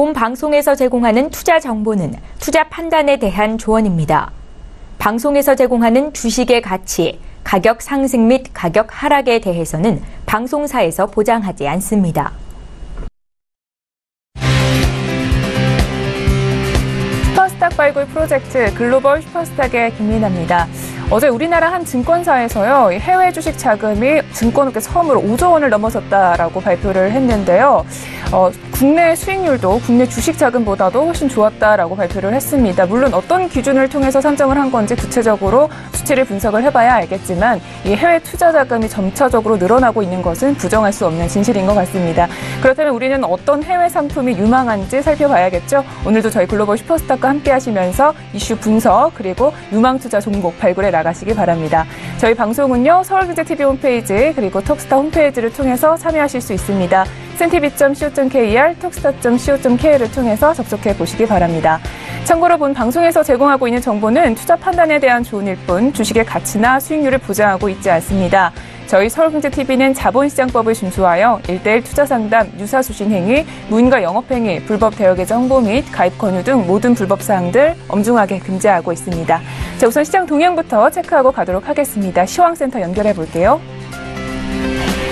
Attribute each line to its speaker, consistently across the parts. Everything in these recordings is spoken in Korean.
Speaker 1: 본 방송에서 제공하는 투자 정보는 투자 판단에 대한 조언입니다. 방송에서 제공하는 주식의 가치, 가격 상승 및 가격 하락에 대해서는 방송사에서 보장하지 않습니다.
Speaker 2: 슈퍼스탁 발굴 프로젝트 글로벌 슈퍼스탁의 김민아입니다. 어제 우리나라 한 증권사에서요, 해외 주식 자금이 증권업계 처음으로 5조 원을 넘어섰다라고 발표를 했는데요. 국내 수익률도 국내 주식 자금보다도 훨씬 좋았다라고 발표를 했습니다. 물론 어떤 기준을 통해서 산정을 한 건지 구체적으로 수치를 분석을 해봐야 알겠지만 이 해외 투자 자금이 점차적으로 늘어나고 있는 것은 부정할 수 없는 진실인 것 같습니다. 그렇다면 우리는 어떤 해외 상품이 유망한지 살펴봐야겠죠. 오늘도 저희 글로벌 슈퍼스탁과 함께 하시면서 이슈 분석 그리고 유망 투자 종목 발굴해 나가시기 바랍니다. 저희 방송은요, 서울경제TV 홈페이지 그리고 톡스타 홈페이지를 통해서 참여하실 수 있습니다. sntv.co.kr, 톡스타.co.kr을 통해서 접속해 보시기 바랍니다. 참고로 본 방송에서 제공하고 있는 정보는 투자 판단에 대한 조언일 뿐 주식의 가치나 수익률을 보장하고 있지 않습니다. 저희 서울경제TV는 자본시장법을 준수하여 1:1 투자 상담, 유사수신 행위, 무인가 영업행위, 불법 대여계좌 홍보 및 가입 권유 등 모든 불법 사항들 엄중하게 금지하고 있습니다. 자, 우선 시장 동향부터 체크하고 가도록 하겠습니다. 시황센터 연결해 볼게요.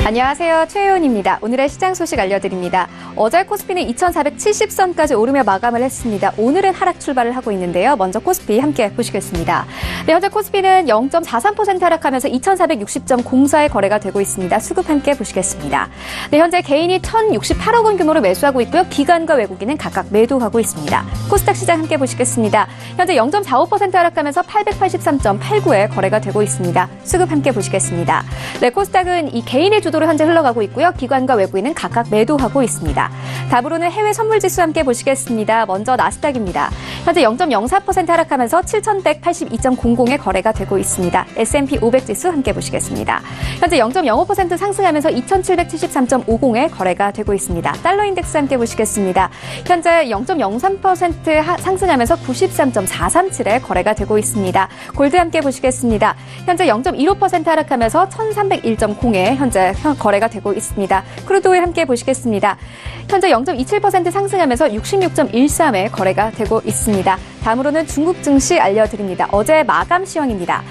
Speaker 3: 안녕하세요. 최혜원입니다. 오늘의 시장 소식 알려드립니다. 어제 코스피는 2470선까지 오르며 마감을 했습니다. 오늘은 하락 출발을 하고 있는데요. 먼저 코스피 함께 보시겠습니다. 네, 현재 코스피는 0.43% 하락하면서 2460.04에 거래가 되고 있습니다. 수급 함께 보시겠습니다. 네, 현재 개인이 1068억 원 규모로 매수하고 있고요. 기관과 외국인은 각각 매도하고 있습니다. 코스닥 시장 함께 보시겠습니다. 현재 0.45% 하락하면서 883.89에 거래가 되고 있습니다. 수급 함께 보시겠습니다. 네, 코스닥은 이 개인의 주도로 현재 흘러가고 있고요. 기관과 외부인은 각각 매도하고 있습니다. 다음으로는 해외 선물지수 함께 보시겠습니다. 먼저 나스닥입니다. 현재 0.04% 하락하면서 7182.00에 거래가 되고 있습니다. S&P 500지수 함께 보시겠습니다. 현재 0.05% 상승하면서 2773.50에 거래가 되고 있습니다. 달러 인덱스 함께 보시겠습니다. 현재 0.03% 상승하면서 93.437에 거래가 되고 있습니다. 골드 함께 보시겠습니다. 현재 0.15% 하락하면서 1301.0에 현재 거래가 되고 있습니다. 크루드오일 함께 보시겠습니다. 현재 0.27% 상승하면서 66.13에 거래가 되고 있습니다. 다음으로는 중국 증시 알려드립니다. 어제 마감 시황입니다.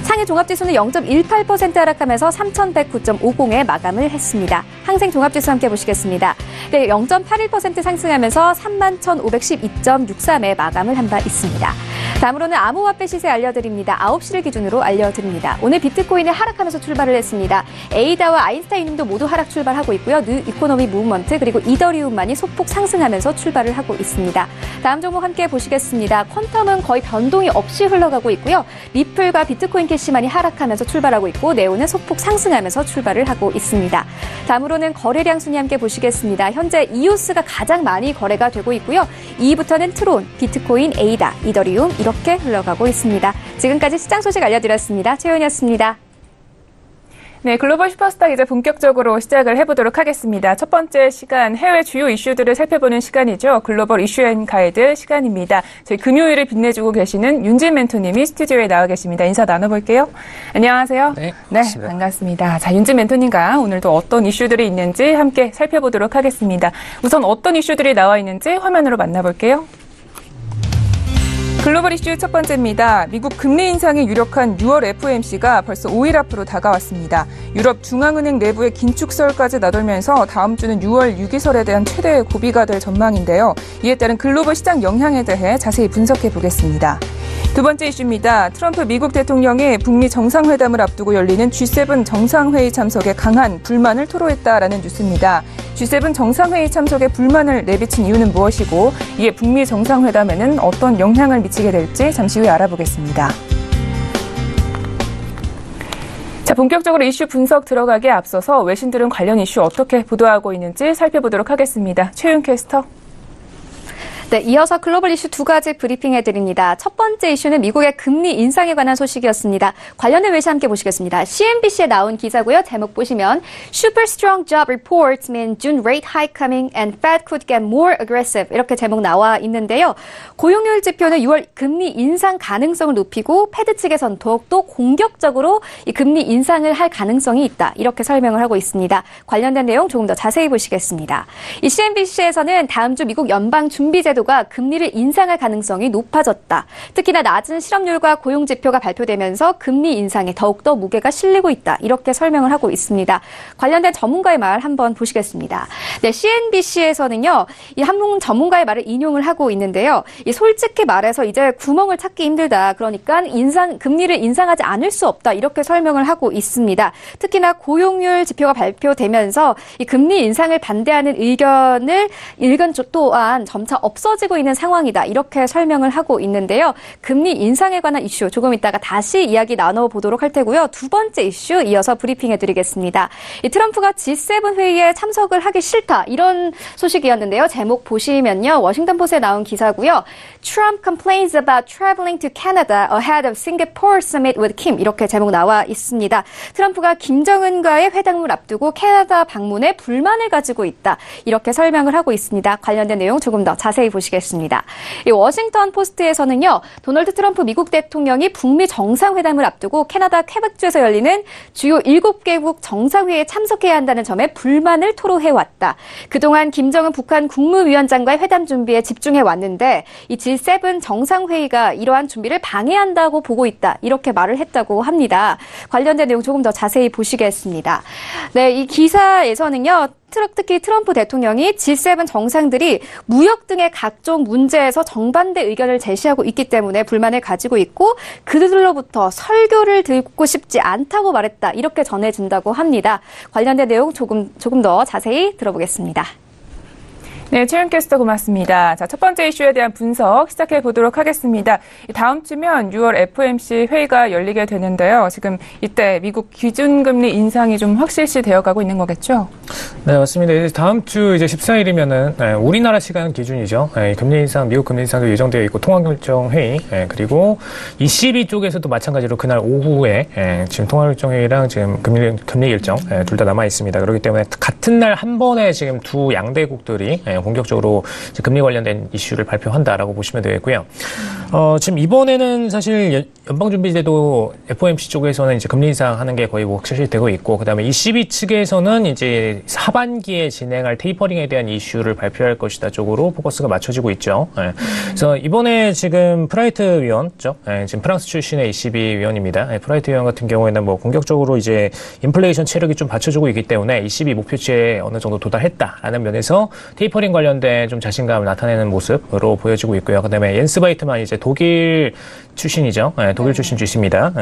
Speaker 3: 상해 종합지수는 0.18% 하락하면서 3109.50에 마감을 했습니다. 항생 종합지수 함께 보시겠습니다. 네, 0.81% 상승하면서 31,512.63에 마감을 한 바 있습니다. 다음으로는 암호화폐 시세 알려드립니다. 9시를 기준으로 알려드립니다. 오늘 비트코인은 하락하면서 출발을 했습니다. 에이다와 아인스타인님도 모두 하락 출발하고 있고요. 뉴 이코노미 무브먼트 그리고 이더리움만이 소폭 상승하면서 출발을 하고 있습니다. 다음 종목 함께 보시겠습니다. 퀀텀은 거의 변동이 없이 흘러가고 있고요. 리플과 비트코인 캐시만이 하락하면서 출발하고 있고 네오는 소폭 상승하면서 출발을 하고 있습니다. 다음으로는 거래량 순위 함께 보시겠습니다. 현재 이오스가 가장 많이 거래가 되고 있고요. 2위부터는 트론, 비트코인, 에이다, 이더리움 이렇게 흘러가고 있습니다. 지금까지 시장 소식 알려드렸습니다. 최윤이었습니다.
Speaker 2: 네, 글로벌 슈퍼스탁 이제 본격적으로 시작을 해보도록 하겠습니다. 첫 번째 시간, 해외 주요 이슈들을 살펴보는 시간이죠. 글로벌 이슈 앤 가이드 시간입니다. 저희 금요일을 빛내주고 계시는 윤진 멘토님이 스튜디오에 나와 계십니다. 인사 나눠볼게요. 안녕하세요.
Speaker 4: 네,
Speaker 2: 반갑습니다. 자, 윤진 멘토님과 오늘도 어떤 이슈들이 있는지 함께 살펴보도록 하겠습니다. 우선 어떤 이슈들이 나와 있는지 화면으로 만나볼게요. 글로벌 이슈 첫 번째입니다. 미국 금리 인상이 유력한 6월 FOMC가 벌써 5일 앞으로 다가왔습니다. 유럽 중앙은행 내부의 긴축설까지 나돌면서 다음 주는 6월 유기설에 대한 최대의 고비가 될 전망인데요. 이에 따른 글로벌 시장 영향에 대해 자세히 분석해 보겠습니다. 두 번째 이슈입니다. 트럼프 미국 대통령이 북미 정상회담을 앞두고 열리는 G7 정상회의 참석에 강한 불만을 토로했다라는 뉴스입니다. G7 정상회의 참석에 불만을 내비친 이유는 무엇이고 이에 북미 정상회담에는 어떤 영향을 미치게 될지 잠시 후에 알아보겠습니다. 자, 본격적으로 이슈 분석 들어가기에 앞서서 외신들은 관련 이슈 어떻게 보도하고 있는지 살펴보도록 하겠습니다. 최윤 캐스터.
Speaker 3: 네, 이어서 글로벌 이슈 두 가지 브리핑해드립니다. 첫 번째 이슈는 미국의 금리 인상에 관한 소식이었습니다. 관련된 외신 함께 보시겠습니다. CNBC에 나온 기사고요. 제목 보시면 Super strong job reports mean June rate hike coming and Fed could get more aggressive. 이렇게 제목 나와 있는데요. 고용률 지표는 6월 금리 인상 가능성을 높이고 패드 측에선 더욱더 공격적으로 이 금리 인상을 할 가능성이 있다. 이렇게 설명을 하고 있습니다. 관련된 내용 조금 더 자세히 보시겠습니다. 이 CNBC에서는 다음 주 미국 연방준비제도가 금리를 인상할 가능성이 높아졌다. 특히나 낮은 실업률과 고용 지표가 발표되면서 금리 인상에 더욱더 무게가 실리고 있다. 이렇게 설명을 하고 있습니다. 관련된 전문가의 말 한번 보시겠습니다. 네, CNBC에서는요, 이 한 분 전문가의 말을 인용을 하고 있는데요. 이 솔직히 말해서 이제 구멍을 찾기 힘들다. 그러니까 금리를 인상하지 않을 수 없다. 이렇게 설명을 하고 있습니다. 특히나 고용률 지표가 발표되면서 이 금리 인상을 반대하는 의견 또한 점차 없어지고 있는 상황이다. 이렇게 설명을 하고 있는데요. 금리 인상에 관한 이슈 조금 이따가 다시 이야기 나눠보도록 할 테고요. 두 번째 이슈 이어서 브리핑해드리겠습니다. 이 트럼프가 G7 회의에 참석을 하기 싫다. 이런 소식이었는데요. 제목 보시면요. 워싱턴 포스트에 나온 기사고요. Trump complains about traveling to Canada ahead of Singapore summit with Kim. 이렇게 제목 나와 있습니다. 트럼프가 김정은과의 회담을 앞두고 캐나다 방문에 불만을 가지고 있다. 이렇게 설명을 하고 있습니다. 관련된 내용 조금 더 자세히 보시겠습니다. 이 워싱턴 포스트에서는요. 도널드 트럼프 미국 대통령이 북미 정상회담을 앞두고 캐나다 퀘벡주에서 열리는 주요 7개국 정상회의에 참석해야 한다는 점에 불만을 토로해왔다. 그동안 김정은 북한 국무위원장과의 회담 준비에 집중해왔는데 이 G7 정상회의가 이러한 준비를 방해한다고 보고 있다. 이렇게 말을 했다고 합니다. 관련된 내용 조금 더 자세히 보시겠습니다. 네, 이 기사에서는요. 특히 트럼프 대통령이 G7 정상들이 무역 등의 각종 문제에서 정반대 의견을 제시하고 있기 때문에 불만을 가지고 있고 그들로부터 설교를 듣고 싶지 않다고 말했다. 이렇게 전해진다고 합니다. 관련된 내용 조금 더 자세히 들어보겠습니다.
Speaker 2: 네, 최윤 캐스터 고맙습니다. 자, 첫 번째 이슈에 대한 분석 시작해 보도록 하겠습니다. 다음 주면 6월 FOMC 회의가 열리게 되는데요. 지금 이때 미국 기준금리 인상이 좀 확실시 되어가고 있는 거겠죠?
Speaker 4: 네, 맞습니다. 다음 주 이제 14일이면은 우리나라 시간 기준이죠. 금리 인상, 미국 금리 인상도 예정되어 있고 통화결정 회의, 그리고 ECB 쪽에서도 마찬가지로 그날 오후에 지금 통화결정 회의랑 지금 금리 일정 둘 다 남아 있습니다. 그렇기 때문에 같은 날 한 번에 지금 두 양대국들이 본격적으로 금리 관련된 이슈를 발표한다라고 보시면 되겠고요. 지금 이번에는 사실 연방준비제도 FOMC 쪽에서는 이제 금리 인상하는 게 거의 확실시되고 있고, 그다음에 ECB 측에서는 이제 하반기에 진행할 테이퍼링에 대한 이슈를 발표할 것이다 쪽으로 포커스가 맞춰지고 있죠. 그래서 이번에 지금 프라이트 위원죠. 지금 프랑스 출신의 ECB 위원입니다. 프라이트 위원 같은 경우에는 뭐 공격적으로 이제 인플레이션 체력이 좀 받쳐주고 있기 때문에 ECB 목표치에 어느 정도 도달했다라는 면에서 테이퍼링 관련된 좀 자신감을 나타내는 모습으로 보여지고 있고요. 그다음에 옌스 바이트만 이제 독일 출신이죠. 독일 출신 주식입니다.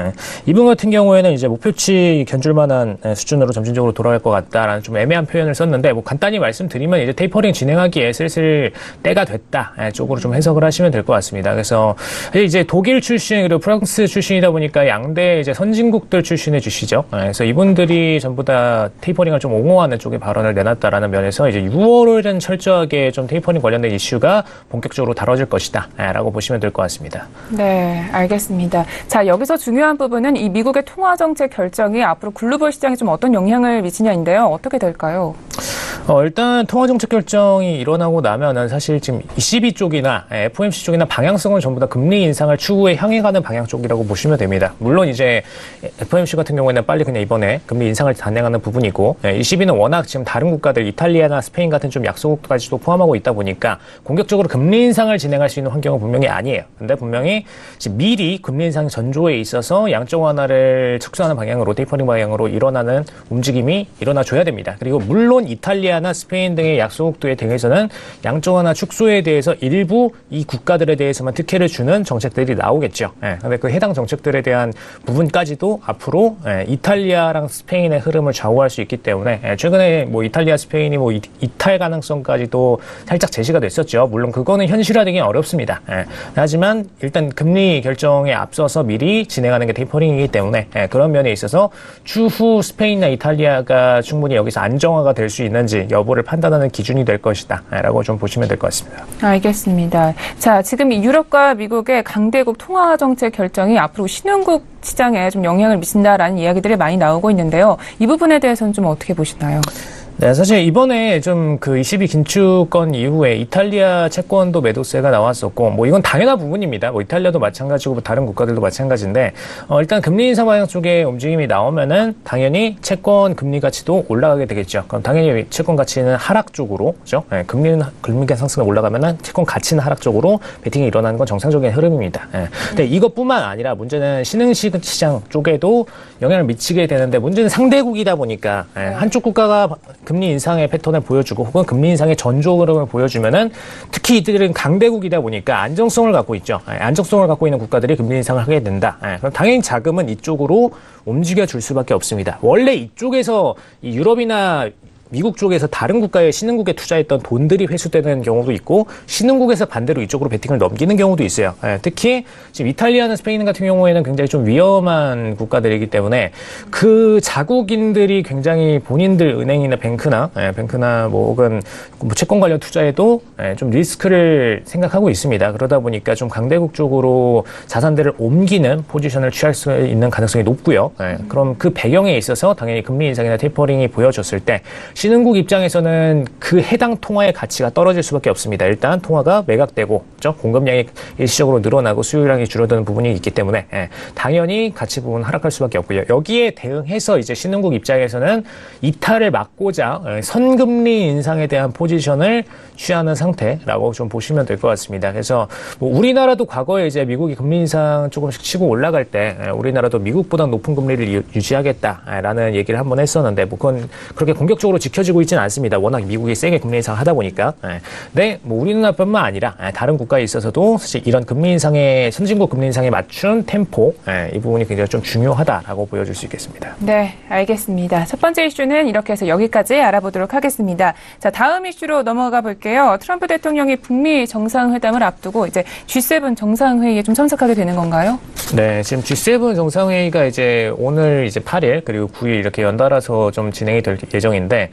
Speaker 4: 이분 같은 경우에는 이제 목표치 견줄 만한 수준으로 점진적으로 돌아갈 것 같다라는 좀 애매한 표현을 썼는데, 뭐 간단히 말씀드리면 이제 테이퍼링 진행하기에 슬슬 때가 됐다 쪽으로 좀 해석을 하시면 될 것 같습니다. 그래서 이제 독일 출신 그리고 프랑스 출신이다 보니까 양대 이제 선진국들 출신의 주시죠. 그래서 이분들이 전부 다 테이퍼링을 좀 옹호하는 쪽의 발언을 내놨다라는 면에서 이제 6월에는 철저하게 좀 테이퍼링 관련된 이슈가 본격적으로 다뤄질 것이다라고 보시면 될 것 같습니다.
Speaker 2: 네, 알겠습니다. 자, 여기서 중요한 부분은 이 미국의 통화정책 결정이 앞으로 글로벌 시장에 좀 어떤 영향을 미치냐인데요. 어떻게 될까요?
Speaker 4: 일단 통화정책 결정이 일어나고 나면은 사실 지금 ECB 쪽이나 FOMC 쪽이나 방향성은 전부 다 금리 인상을 추후에 향해 가는 방향 쪽이라고 보시면 됩니다. 물론 이제 FOMC 같은 경우에는 빨리 그냥 이번에 금리 인상을 단행하는 부분이고, ECB는 워낙 지금 다른 국가들 이탈리아나 스페인 같은 좀 약소국까지도 포함하고 있다 보니까 공격적으로 금리 인상을 진행할 수 있는 환경은 분명히 아니에요. 근데 분명히 미리 금리 인상 전조에 있어서 양적 완화를 축소하는 방향으로, 테이퍼링 방향으로 일어나는 움직임이 일어나줘야 됩니다. 그리고 물론 이탈리아나 스페인 등의 약소국들에 대해서는 양적 완화 축소에 대해서 일부 이 국가들에 대해서만 특혜를 주는 정책들이 나오겠죠. 근데 그 해당 정책들에 대한 부분까지도 앞으로 이탈리아랑 스페인의 흐름을 좌우할 수 있기 때문에 최근에 뭐 이탈리아, 스페인이 뭐 이탈 가능성까지도 살짝 제시가 됐었죠. 물론 그거는 현실화되기는 어렵습니다. 하지만 일단 금리 결정에 앞서서 미리 진행하는 게 테이퍼링이기 때문에 그런 면에 있어서 추후 스페인이나 이탈리아가 충분히 여기서 안정화가 될 수 있는지, 여부를 판단하는 기준이 될 것이다 라고 좀 보시면 될 것 같습니다.
Speaker 2: 알겠습니다. 자, 지금 이 유럽과 미국의 강대국 통화 정책 결정이 앞으로 신흥국 시장에 좀 영향을 미친다라는 이야기들이 많이 나오고 있는데요. 이 부분에 대해서는 좀 어떻게 보시나요?
Speaker 4: 네, 사실 이번에 좀 그 22 긴축권 이후에 이탈리아 채권도 매도세가 나왔었고, 뭐 이건 당연한 부분입니다. 뭐 이탈리아도 마찬가지고 뭐 다른 국가들도 마찬가지인데, 일단 금리 인상 방향 쪽에 움직임이 나오면은 당연히 채권 금리 가치도 올라가게 되겠죠. 그럼 당연히 채권 가치는 하락 쪽으로, 그죠? 네, 금리가 상승이 올라가면은 채권 가치는 하락 쪽으로 베팅이 일어나는 건 정상적인 흐름입니다. 네. 근데 이것뿐만 아니라 문제는 신흥시장 쪽에도 영향을 미치게 되는데, 문제는 상대국이다 보니까 한쪽 국가가 금리 인상의 패턴을 보여주고 혹은 금리 인상의 전조 흐름을 보여주면은 특히 이들은 강대국이다 보니까 안정성을 갖고 있죠. 안정성을 갖고 있는 국가들이 금리 인상을 하게 된다. 그럼 당연히 자금은 이쪽으로 움직여 줄 수밖에 없습니다. 원래 이쪽에서 이 유럽이나 미국 쪽에서 다른 국가의 신흥국에 투자했던 돈들이 회수되는 경우도 있고 신흥국에서 반대로 이쪽으로 베팅을 넘기는 경우도 있어요. 특히 지금 이탈리아나 스페인 같은 경우에는 굉장히 좀 위험한 국가들이기 때문에 그 자국인들이 굉장히 본인들 은행이나 뱅크나 뭐 혹은 뭐 채권 관련 투자에도 좀 리스크를 생각하고 있습니다. 그러다 보니까 좀 강대국 쪽으로 자산들을 옮기는 포지션을 취할 수 있는 가능성이 높고요. 그럼 그 배경에 있어서 당연히 금리 인상이나 테이퍼링이 보여졌을 때 신흥국 입장에서는 그 해당 통화의 가치가 떨어질 수밖에 없습니다. 일단 통화가 매각되고, 그렇죠? 공급량이 일시적으로 늘어나고 수요량이 줄어드는 부분이 있기 때문에 당연히 가치 부분 하락할 수밖에 없고요. 여기에 대응해서 이제 신흥국 입장에서는 이탈을 막고자 선금리 인상에 대한 포지션을 취하는 상태라고 좀 보시면 될 것 같습니다. 그래서 뭐 우리나라도 과거에 이제 미국이 금리 인상 조금씩 치고 올라갈 때 우리나라도 미국보다 높은 금리를 유지하겠다라는 얘기를 한번 했었는데, 뭐 그건 그렇게 공격적으로 지켜지고 있지는 않습니다. 워낙 미국이 세게 금리 인상을 하다 보니까. 근데 뭐 우리나라뿐만 아니라 다른 국가에 있어서도 사실 이런 금리 인상의 선진국 금리 인상에 맞춘 템포, 이 부분이 굉장히 좀 중요하다라고 보여줄 수 있겠습니다.
Speaker 2: 네, 알겠습니다. 첫 번째 이슈는 이렇게 해서 여기까지 알아보도록 하겠습니다. 자, 다음 이슈로 넘어가 볼게요. 트럼프 대통령이 북미 정상회담을 앞두고 이제 G7 정상회의에 좀 참석하게 되는 건가요?
Speaker 4: 네, 지금 G7 정상회의가 이제 오늘 이제 8일 그리고 9일 이렇게 연달아서 좀 진행이 될 예정인데,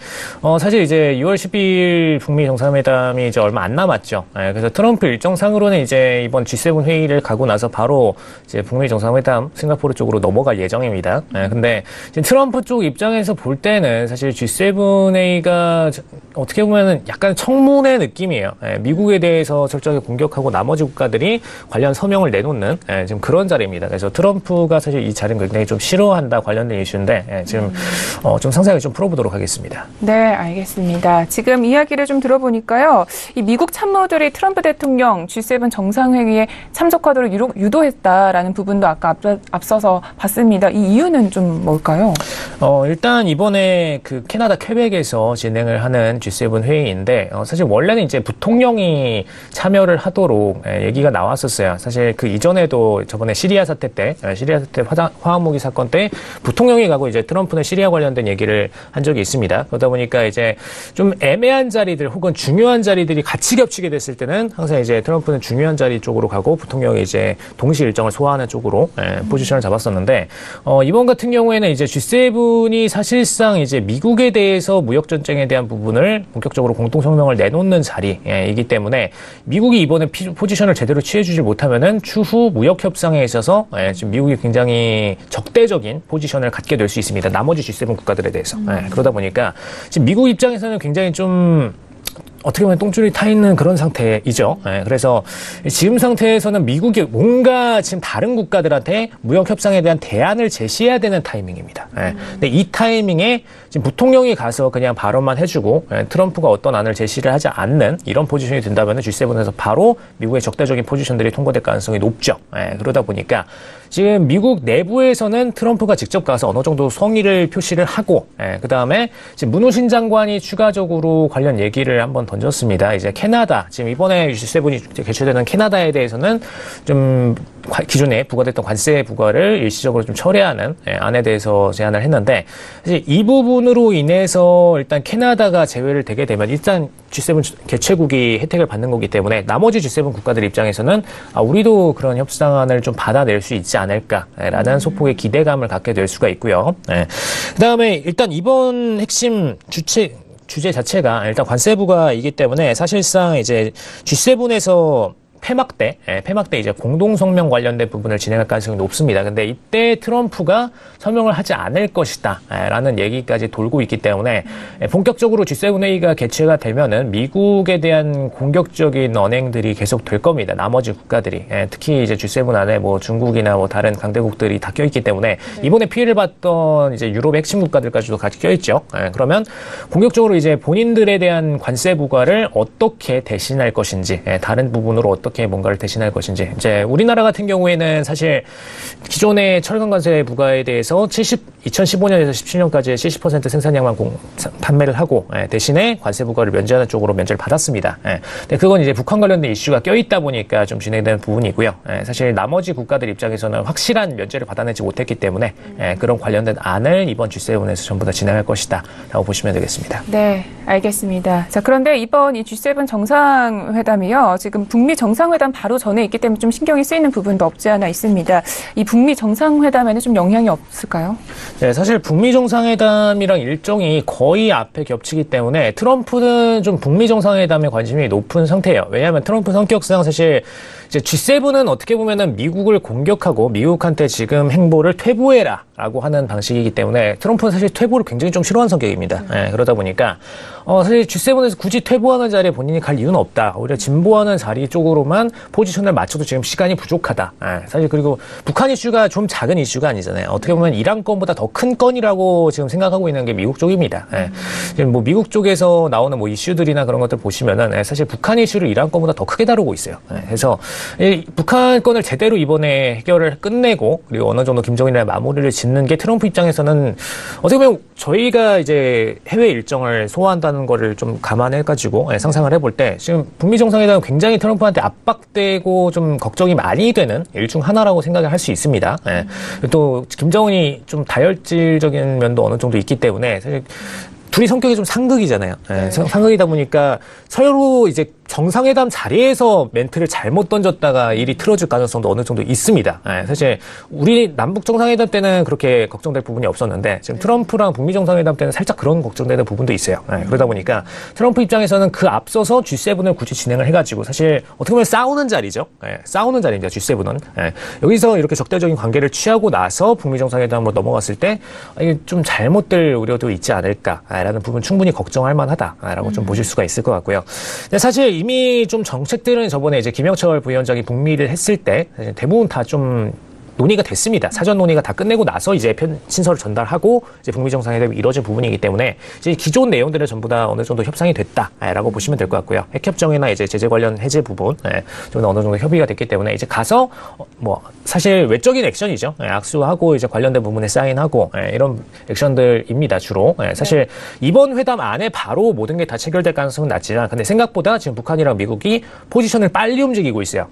Speaker 4: 사실 이제 6월 12일 북미 정상회담이 이제 얼마 안 남았죠. 그래서 트럼프 일정상으로는 이제 이번 G7 회의를 가고 나서 바로 이제 북미 정상회담 싱가포르 쪽으로 넘어갈 예정입니다. 근데 지금 트럼프 쪽 입장에서 볼 때는 사실 G7 회의가 어떻게 보면은 약간 청문회 느낌이에요. 미국에 대해서 철저하게 공격하고 나머지 국가들이 관련 서명을 내놓는 지금 그런 자리입니다. 그래서 트럼프가 사실 이 자리는 굉장히 좀 싫어한다 관련된 이슈인데 지금 좀 상세하게 좀 풀어보도록 하겠습니다.
Speaker 2: 네, 알겠습니다. 지금 이야기를 좀 들어보니까요, 이 미국 참모들이 트럼프 대통령 G7 정상회의에 참석하도록 유도했다라는 부분도 아까 앞서서 봤습니다. 이 이유는 좀 뭘까요?
Speaker 4: 일단 이번에 그 캐나다 퀘벡에서 진행을 하는 G7 회의인데, 사실 원래는 이제 부통령이 참여를 하도록 얘기가 나왔었어요. 사실 그 이전에도 저번에 시리아 사태 화학무기 사건 때 부통령이 가고 이제 트럼프는 시리아 관련된 얘기를 한 적이 있습니다. 그러다 보니까 이제 좀 애매한 자리들 혹은 중요한 자리들이 같이 겹치게 됐을 때는 항상 이제 트럼프는 중요한 자리 쪽으로 가고 부통령이 이제 동시 일정을 소화하는 쪽으로 포지션을 잡았었는데, 이번 같은 경우에는 이제 G7이 사실상 이제 미국에 대해서 무역 전쟁에 대한 부분을 본격적으로 공동 성명을 내놓는 자리이기 때문에 미국이 이번에 포지션을 제대로 취해주지 못하면은 추후 무역 협상에 있어서 지금 미국이 굉장히 적대적인 포지션을 갖게 될 수 있습니다. 나머지 G7 국가들에 대해서. 그러다 보니까 지금 미국 입장에서는 굉장히 좀 어떻게 보면 똥줄이 타 있는 그런 상태이죠. 그래서 지금 상태에서는 미국이 뭔가 지금 다른 국가들한테 무역 협상에 대한 대안을 제시해야 되는 타이밍입니다. 근데 이 타이밍에 지금 부통령이 가서 그냥 발언만 해주고 트럼프가 어떤 안을 제시를 하지 않는 이런 포지션이 된다면 G7에서 바로 미국의 적대적인 포지션들이 통과될 가능성이 높죠. 그러다 보니까 지금 미국 내부에서는 트럼프가 직접 가서 어느 정도 성의를 표시를 하고, 그 다음에 지금 문호신 장관이 추가적으로 관련 얘기를 한번 던졌습니다. 이제 캐나다, 지금 이번에 G7이 개최되는 캐나다에 대해서는 좀 기존에 부과됐던 관세 부과를 일시적으로 좀 철회하는 안에 대해서 제안을 했는데, 사실 이 부분으로 인해서 일단 캐나다가 제외를 되게 되면 일단 G7 개최국이 혜택을 받는 거기 때문에 나머지 G7 국가들 입장에서는 우리도 그런 협상안을 좀 받아낼 수 있지 않을까라는 소폭의 기대감을 갖게 될 수가 있고요. 그다음에 일단 이번 핵심 주제 자체가 일단 관세부가이기 때문에 사실상 이제 G7에서 폐막 때 이제 공동성명 관련된 부분을 진행할 가능성이 높습니다. 근데 이때 트럼프가 서명을 하지 않을 것이다 라는 얘기까지 돌고 있기 때문에 본격적으로 G7 회의가 개최가 되면은 미국에 대한 공격적인 언행들이 계속 될 겁니다. 나머지 국가들이. 특히 이제 G7 안에 뭐 중국이나 뭐 다른 강대국들이 다 껴있기 때문에 이번에 피해를 봤던 이제 유럽의 핵심 국가들까지도 같이 껴있죠. 그러면 공격적으로 이제 본인들에 대한 관세 부과를 어떻게 대신할 것인지, 다른 부분으로 어떻게 뭔가를 대신할 것인지. 이제 우리나라 같은 경우에는 사실 기존의 철강 관세 부과에 대해서 2015년에서 17년까지 70% 생산량만 판매를 하고 대신에 관세 부과를 면제하는 쪽으로 면제를 받았습니다. 근데 그건 이제 북한 관련된 이슈가 껴있다 보니까 좀 진행되는 부분이고요. 사실 나머지 국가들 입장에서는 확실한 면제를 받아내지 못했기 때문에 그런 관련된 안을 이번 G7에서 전부 다 진행할 것이다 라고 보시면 되겠습니다.
Speaker 2: 네, 알겠습니다. 자, 그런데 이번 이 G7 정상회담이요. 지금 북미 정상회담 바로 전에 있기 때문에 좀 신경이 쓰이는 부분도 없지 않아 있습니다. 이 북미 정상회담에는 좀 영향이 없을까요?
Speaker 4: 네, 사실 북미 정상회담이랑 일정이 거의 앞에 겹치기 때문에 트럼프는 좀 북미 정상회담에 관심이 높은 상태예요. 왜냐하면 트럼프 성격상 사실 이제 G7은 어떻게 보면은 미국을 공격하고 미국한테 지금 행보를 퇴보해라라고 하는 방식이기 때문에 트럼프는 사실 퇴보를 굉장히 좀 싫어하는 성격입니다. 그러다 보니까 사실 G7에서 굳이 퇴보하는 자리에 본인이 갈 이유는 없다. 오히려 진보하는 자리 쪽으로만 포지션을 맞춰도 지금 시간이 부족하다. 사실 그리고 북한 이슈가 좀 작은 이슈가 아니잖아요. 어떻게 보면 이란 건보다 더 큰 건이라고 지금 생각하고 있는 게 미국 쪽입니다. 지금 뭐 미국 쪽에서 나오는 뭐 이슈들이나 그런 것들 보시면은 사실 북한 이슈를 이란 건보다 더 크게 다루고 있어요. 그래서 이 북한 건을 제대로 이번에 해결을 끝내고 그리고 어느 정도 김정일이랑 마무리를 짓는 게 트럼프 입장에서는 어떻게 보면 저희가 이제 해외 일정을 소화한다는 거를 좀 감안해가지고 상상을 해볼 때 지금 북미 정상회담은 굉장히 트럼프한테 압박되고 좀 걱정이 많이 되는 일 중 하나라고 생각을 할 수 있습니다. 또 김정은이 좀 다혈질적인 면도 어느 정도 있기 때문에 사실 둘이 성격이 좀 상극이잖아요. 상극이다 보니까 서로 이제 정상회담 자리에서 멘트를 잘못 던졌다가 일이 틀어질 가능성도 어느 정도 있습니다. 사실 우리 남북 정상회담 때는 그렇게 걱정될 부분이 없었는데 지금 트럼프랑 북미 정상회담 때는 살짝 그런 걱정되는 부분도 있어요. 그러다 보니까 트럼프 입장에서는 그 앞서서 G7을 굳이 진행을 해가지고 사실 어떻게 보면 싸우는 자리죠. 싸우는 자리입니다. G7은. 여기서 이렇게 적대적인 관계를 취하고 나서 북미 정상회담으로 넘어갔을 때 이게 좀 잘못될 우려도 있지 않을까라는 부분 충분히 걱정할 만하다라고 좀 보실 수가 있을 것 같고요. 근데 사실 이미 좀 정책들은 저번에 이제 김영철 부위원장이 북미를 했을 때 대부분 다 좀 논의가 됐습니다. 사전 논의가 다 끝내고 나서 이제 친서를 전달하고 이제 북미 정상회담이 이루어진 부분이기 때문에 이제 기존 내용들은 전부 다 어느 정도 협상이 됐다라고 보시면 될 것 같고요. 핵협정이나 이제 제재 관련 해제 부분 좀 어느 정도 협의가 됐기 때문에 이제 가서 뭐 사실 외적인 액션이죠. 악수하고 이제 관련된 부분에 사인하고 이런 액션들입니다. 주로. 사실 이번 회담 안에 바로 모든 게 다 체결될 가능성은 낮지만 근데 생각보다 지금 북한이랑 미국이 포지션을 빨리 움직이고 있어요.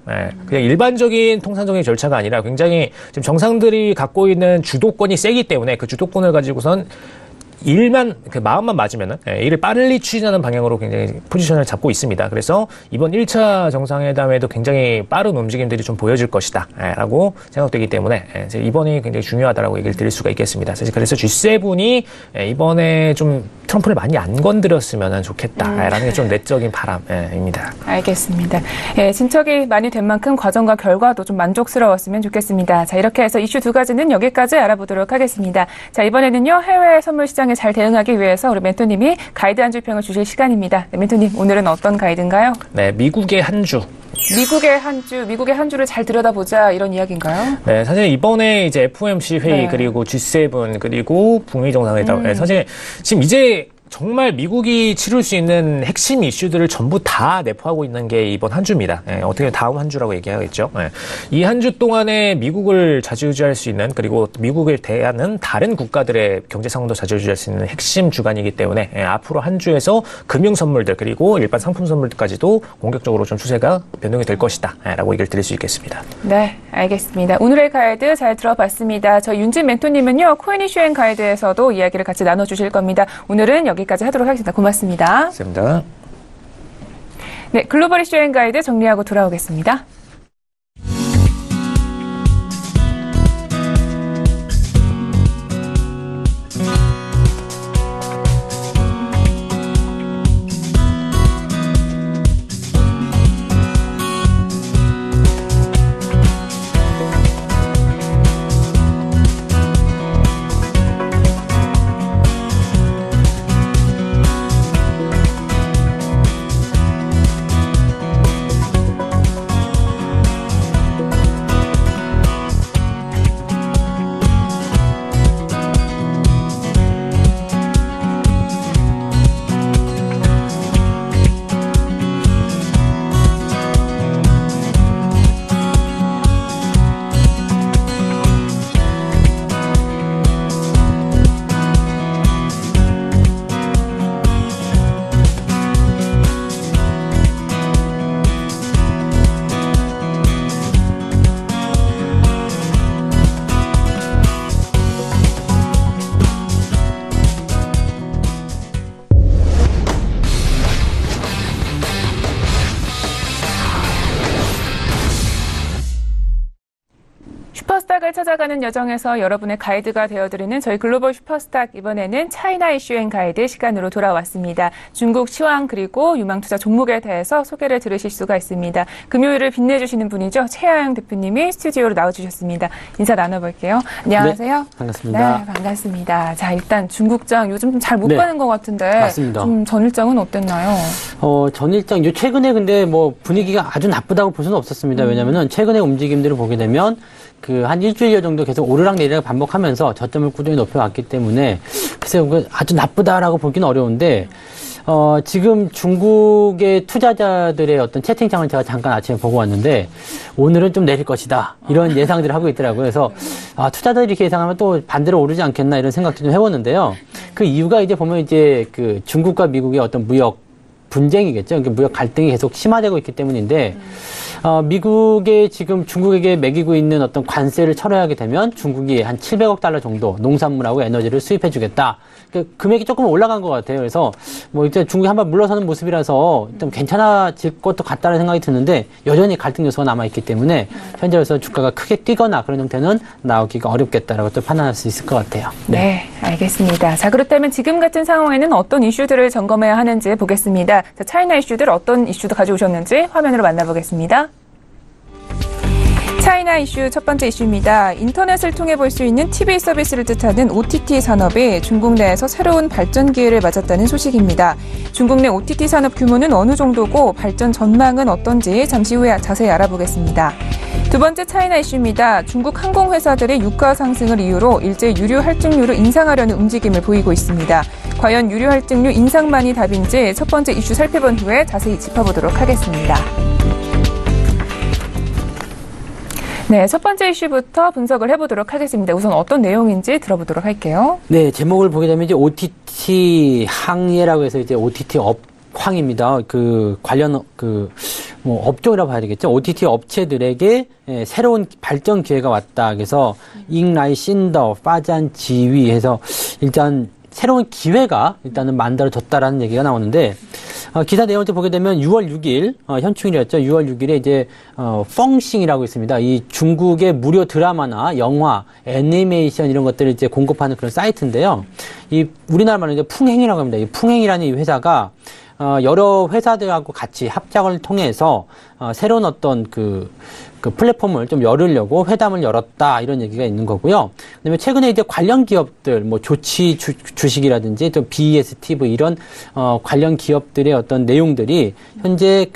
Speaker 4: 그냥 일반적인 통상적인 절차가 아니라 굉장히 지금 정상들이 갖고 있는 주도권이 세기 때문에 그 주도권을 가지고선 그 마음만 맞으면은 일을 빨리 추진하는 방향으로 굉장히 포지션을 잡고 있습니다. 그래서 이번 1차 정상회담에도 굉장히 빠른 움직임들이 좀 보여질 것이다 라고 생각되기 때문에 이번이 굉장히 중요하다라고 얘기를 드릴 수가 있겠습니다. 그래서 G7이 이번에 좀 트럼프를 많이 안 건드렸으면 좋겠다라는 게 좀 내적인 바람입니다.
Speaker 2: 알겠습니다. 진척이 많이 된 만큼 과정과 결과도 좀 만족스러웠으면 좋겠습니다. 자, 이렇게 해서 이슈 두 가지는 여기까지 알아보도록 하겠습니다. 자, 이번에는요, 해외 선물 시장에 잘 대응하기 위해서 우리 멘토님이 가이드 한 줄평을 주실 시간입니다. 네, 멘토님, 오늘은 어떤 가이드인가요?
Speaker 4: 네, 미국의 한 주.
Speaker 2: 미국의 한 주를 잘 들여다보자 이런 이야기인가요?
Speaker 4: 네, 사실 이번에 이제 FOMC 회의 그리고 G7 그리고 북미 정상회담 사실 지금 이제 정말 미국이 치룰 수 있는 핵심 이슈들을 전부 다 내포하고 있는 게 이번 한 주입니다. 어떻게 다음 한 주라고 얘기하겠죠. 이 한 주 동안에 미국을 좌지우지할 수 있는 그리고 미국을 대하는 다른 국가들의 경제 상황도 좌지우지할 수 있는 핵심 주간이기 때문에 앞으로 한 주에서 금융 선물들 그리고 일반 상품 선물들까지도 공격적으로 좀 추세가 변동이 될 것이다 라고 얘기를 드릴 수 있겠습니다.
Speaker 2: 네, 알겠습니다. 오늘의 가이드 잘 들어봤습니다. 저 윤진 멘토님은요, 코인 이슈행 가이드에서도 이야기를 같이 나눠주실 겁니다. 오늘은 여기까지 하도록 하겠습니다. 고맙습니다.
Speaker 4: 감사합니다.
Speaker 2: 네, 글로벌 이슈 여행 가이드 정리하고 돌아오겠습니다. 코스닥을 찾아가는 여정에서 여러분의 가이드가 되어드리는 저희 글로벌 슈퍼스탁, 이번에는 차이나 이슈 앤 가이드 시간으로 돌아왔습니다. 중국 시황 그리고 유망투자 종목에 대해서 소개를 들으실 수가 있습니다. 금요일을 빛내주시는 분이죠. 최하영 대표님이 스튜디오로 나와주셨습니다. 인사 나눠볼게요. 안녕하세요.
Speaker 5: 네, 반갑습니다.
Speaker 2: 네, 반갑습니다. 자, 일단 중국장 요즘 좀 잘 못
Speaker 5: 네,
Speaker 2: 가는 것 같은데
Speaker 5: 맞습니다.
Speaker 2: 좀 전일장은 어땠나요?
Speaker 5: 전일장 최근에 근데 뭐 분위기가 아주 나쁘다고 볼 수는 없었습니다. 왜냐면은 최근에 움직임들을 보게 되면 한 일주일여 정도 계속 오르락 내리락 반복하면서 저점을 꾸준히 높여왔기 때문에 글쎄요, 아주 나쁘다라고 보기는 어려운데 지금 중국의 투자자들의 어떤 채팅창을 제가 잠깐 아침에 보고 왔는데 오늘은 좀 내릴 것이다 이런 예상들을 하고 있더라고요. 그래서 투자자들이 이렇게 예상하면 또 반대로 오르지 않겠나 이런 생각도 좀 해보는데요. 그 이유가 이제 보면 이제 그 중국과 미국의 어떤 무역 분쟁이겠죠. 그러니까 무역 갈등이 계속 심화되고 있기 때문인데 미국에 지금 중국에게 매기고 있는 어떤 관세를 철회하게 되면 중국이 한 700억 달러 정도 농산물하고 에너지를 수입해주겠다. 그 금액이 조금 올라간 것 같아요. 그래서 뭐 이제 중국이 한번 물러서는 모습이라서 좀 괜찮아질 것도 같다는 생각이 드는데 여전히 갈등 요소가 남아있기 때문에 현재로서 주가가 크게 뛰거나 그런 형태는 나오기가 어렵겠다라고 또 판단할 수 있을 것 같아요.
Speaker 2: 네, 알겠습니다. 자, 그렇다면 지금 같은 상황에는 어떤 이슈들을 점검해야 하는지 보겠습니다. 자, 차이나 이슈들 어떤 이슈도 가져오셨는지 화면으로 만나보겠습니다. 차이나 이슈 첫 번째 이슈입니다. 인터넷을 통해 볼 수 있는 TV 서비스를 뜻하는 OTT 산업이 중국 내에서 새로운 발전 기회를 맞았다는 소식입니다. 중국 내 OTT 산업 규모는 어느 정도고 발전 전망은 어떤지 잠시 후에 자세히 알아보겠습니다. 두 번째 차이나 이슈입니다. 중국 항공회사들의 유가 상승을 이유로 일제 유류 할증률을 인상하려는 움직임을 보이고 있습니다. 과연 유류 할증률 인상만이 답인지 첫 번째 이슈 살펴본 후에 자세히 짚어보도록 하겠습니다. 네, 첫 번째 이슈부터 분석을 해보도록 하겠습니다. 우선 어떤 내용인지 들어보도록 할게요.
Speaker 5: 네, 제목을 보게 되면 이제 OTT 항예라고 해서 이제 OTT 업황입니다. 그 관련 뭐 업종이라고 봐야 되겠죠. OTT 업체들에게 새로운 발전 기회가 왔다. 그래서 잉라이 신더 파잔 지위 해서 일단 새로운 기회가 일단은 만들어졌다라는 얘기가 나오는데 기사 내용을 보게 되면 6월 6일 현충일이었죠. 6월 6일에 이제 펑싱이라고 있습니다. 이 중국의 무료 드라마나 영화, 애니메이션 이런 것들을 이제 공급하는 그런 사이트인데요. 이 우리나라 말로 이제 풍행이라고 합니다. 이 풍행이라는 이 회사가 여러 회사들하고 같이 합작을 통해서 새로운 어떤 그 플랫폼을 좀 열으려고 회담을 열었다 이런 얘기가 있는 거고요. 그다음에 최근에 이제 관련 기업들 뭐 조치 주식이라든지 또 BESTV 이런 관련 기업들의 어떤 내용들이 현재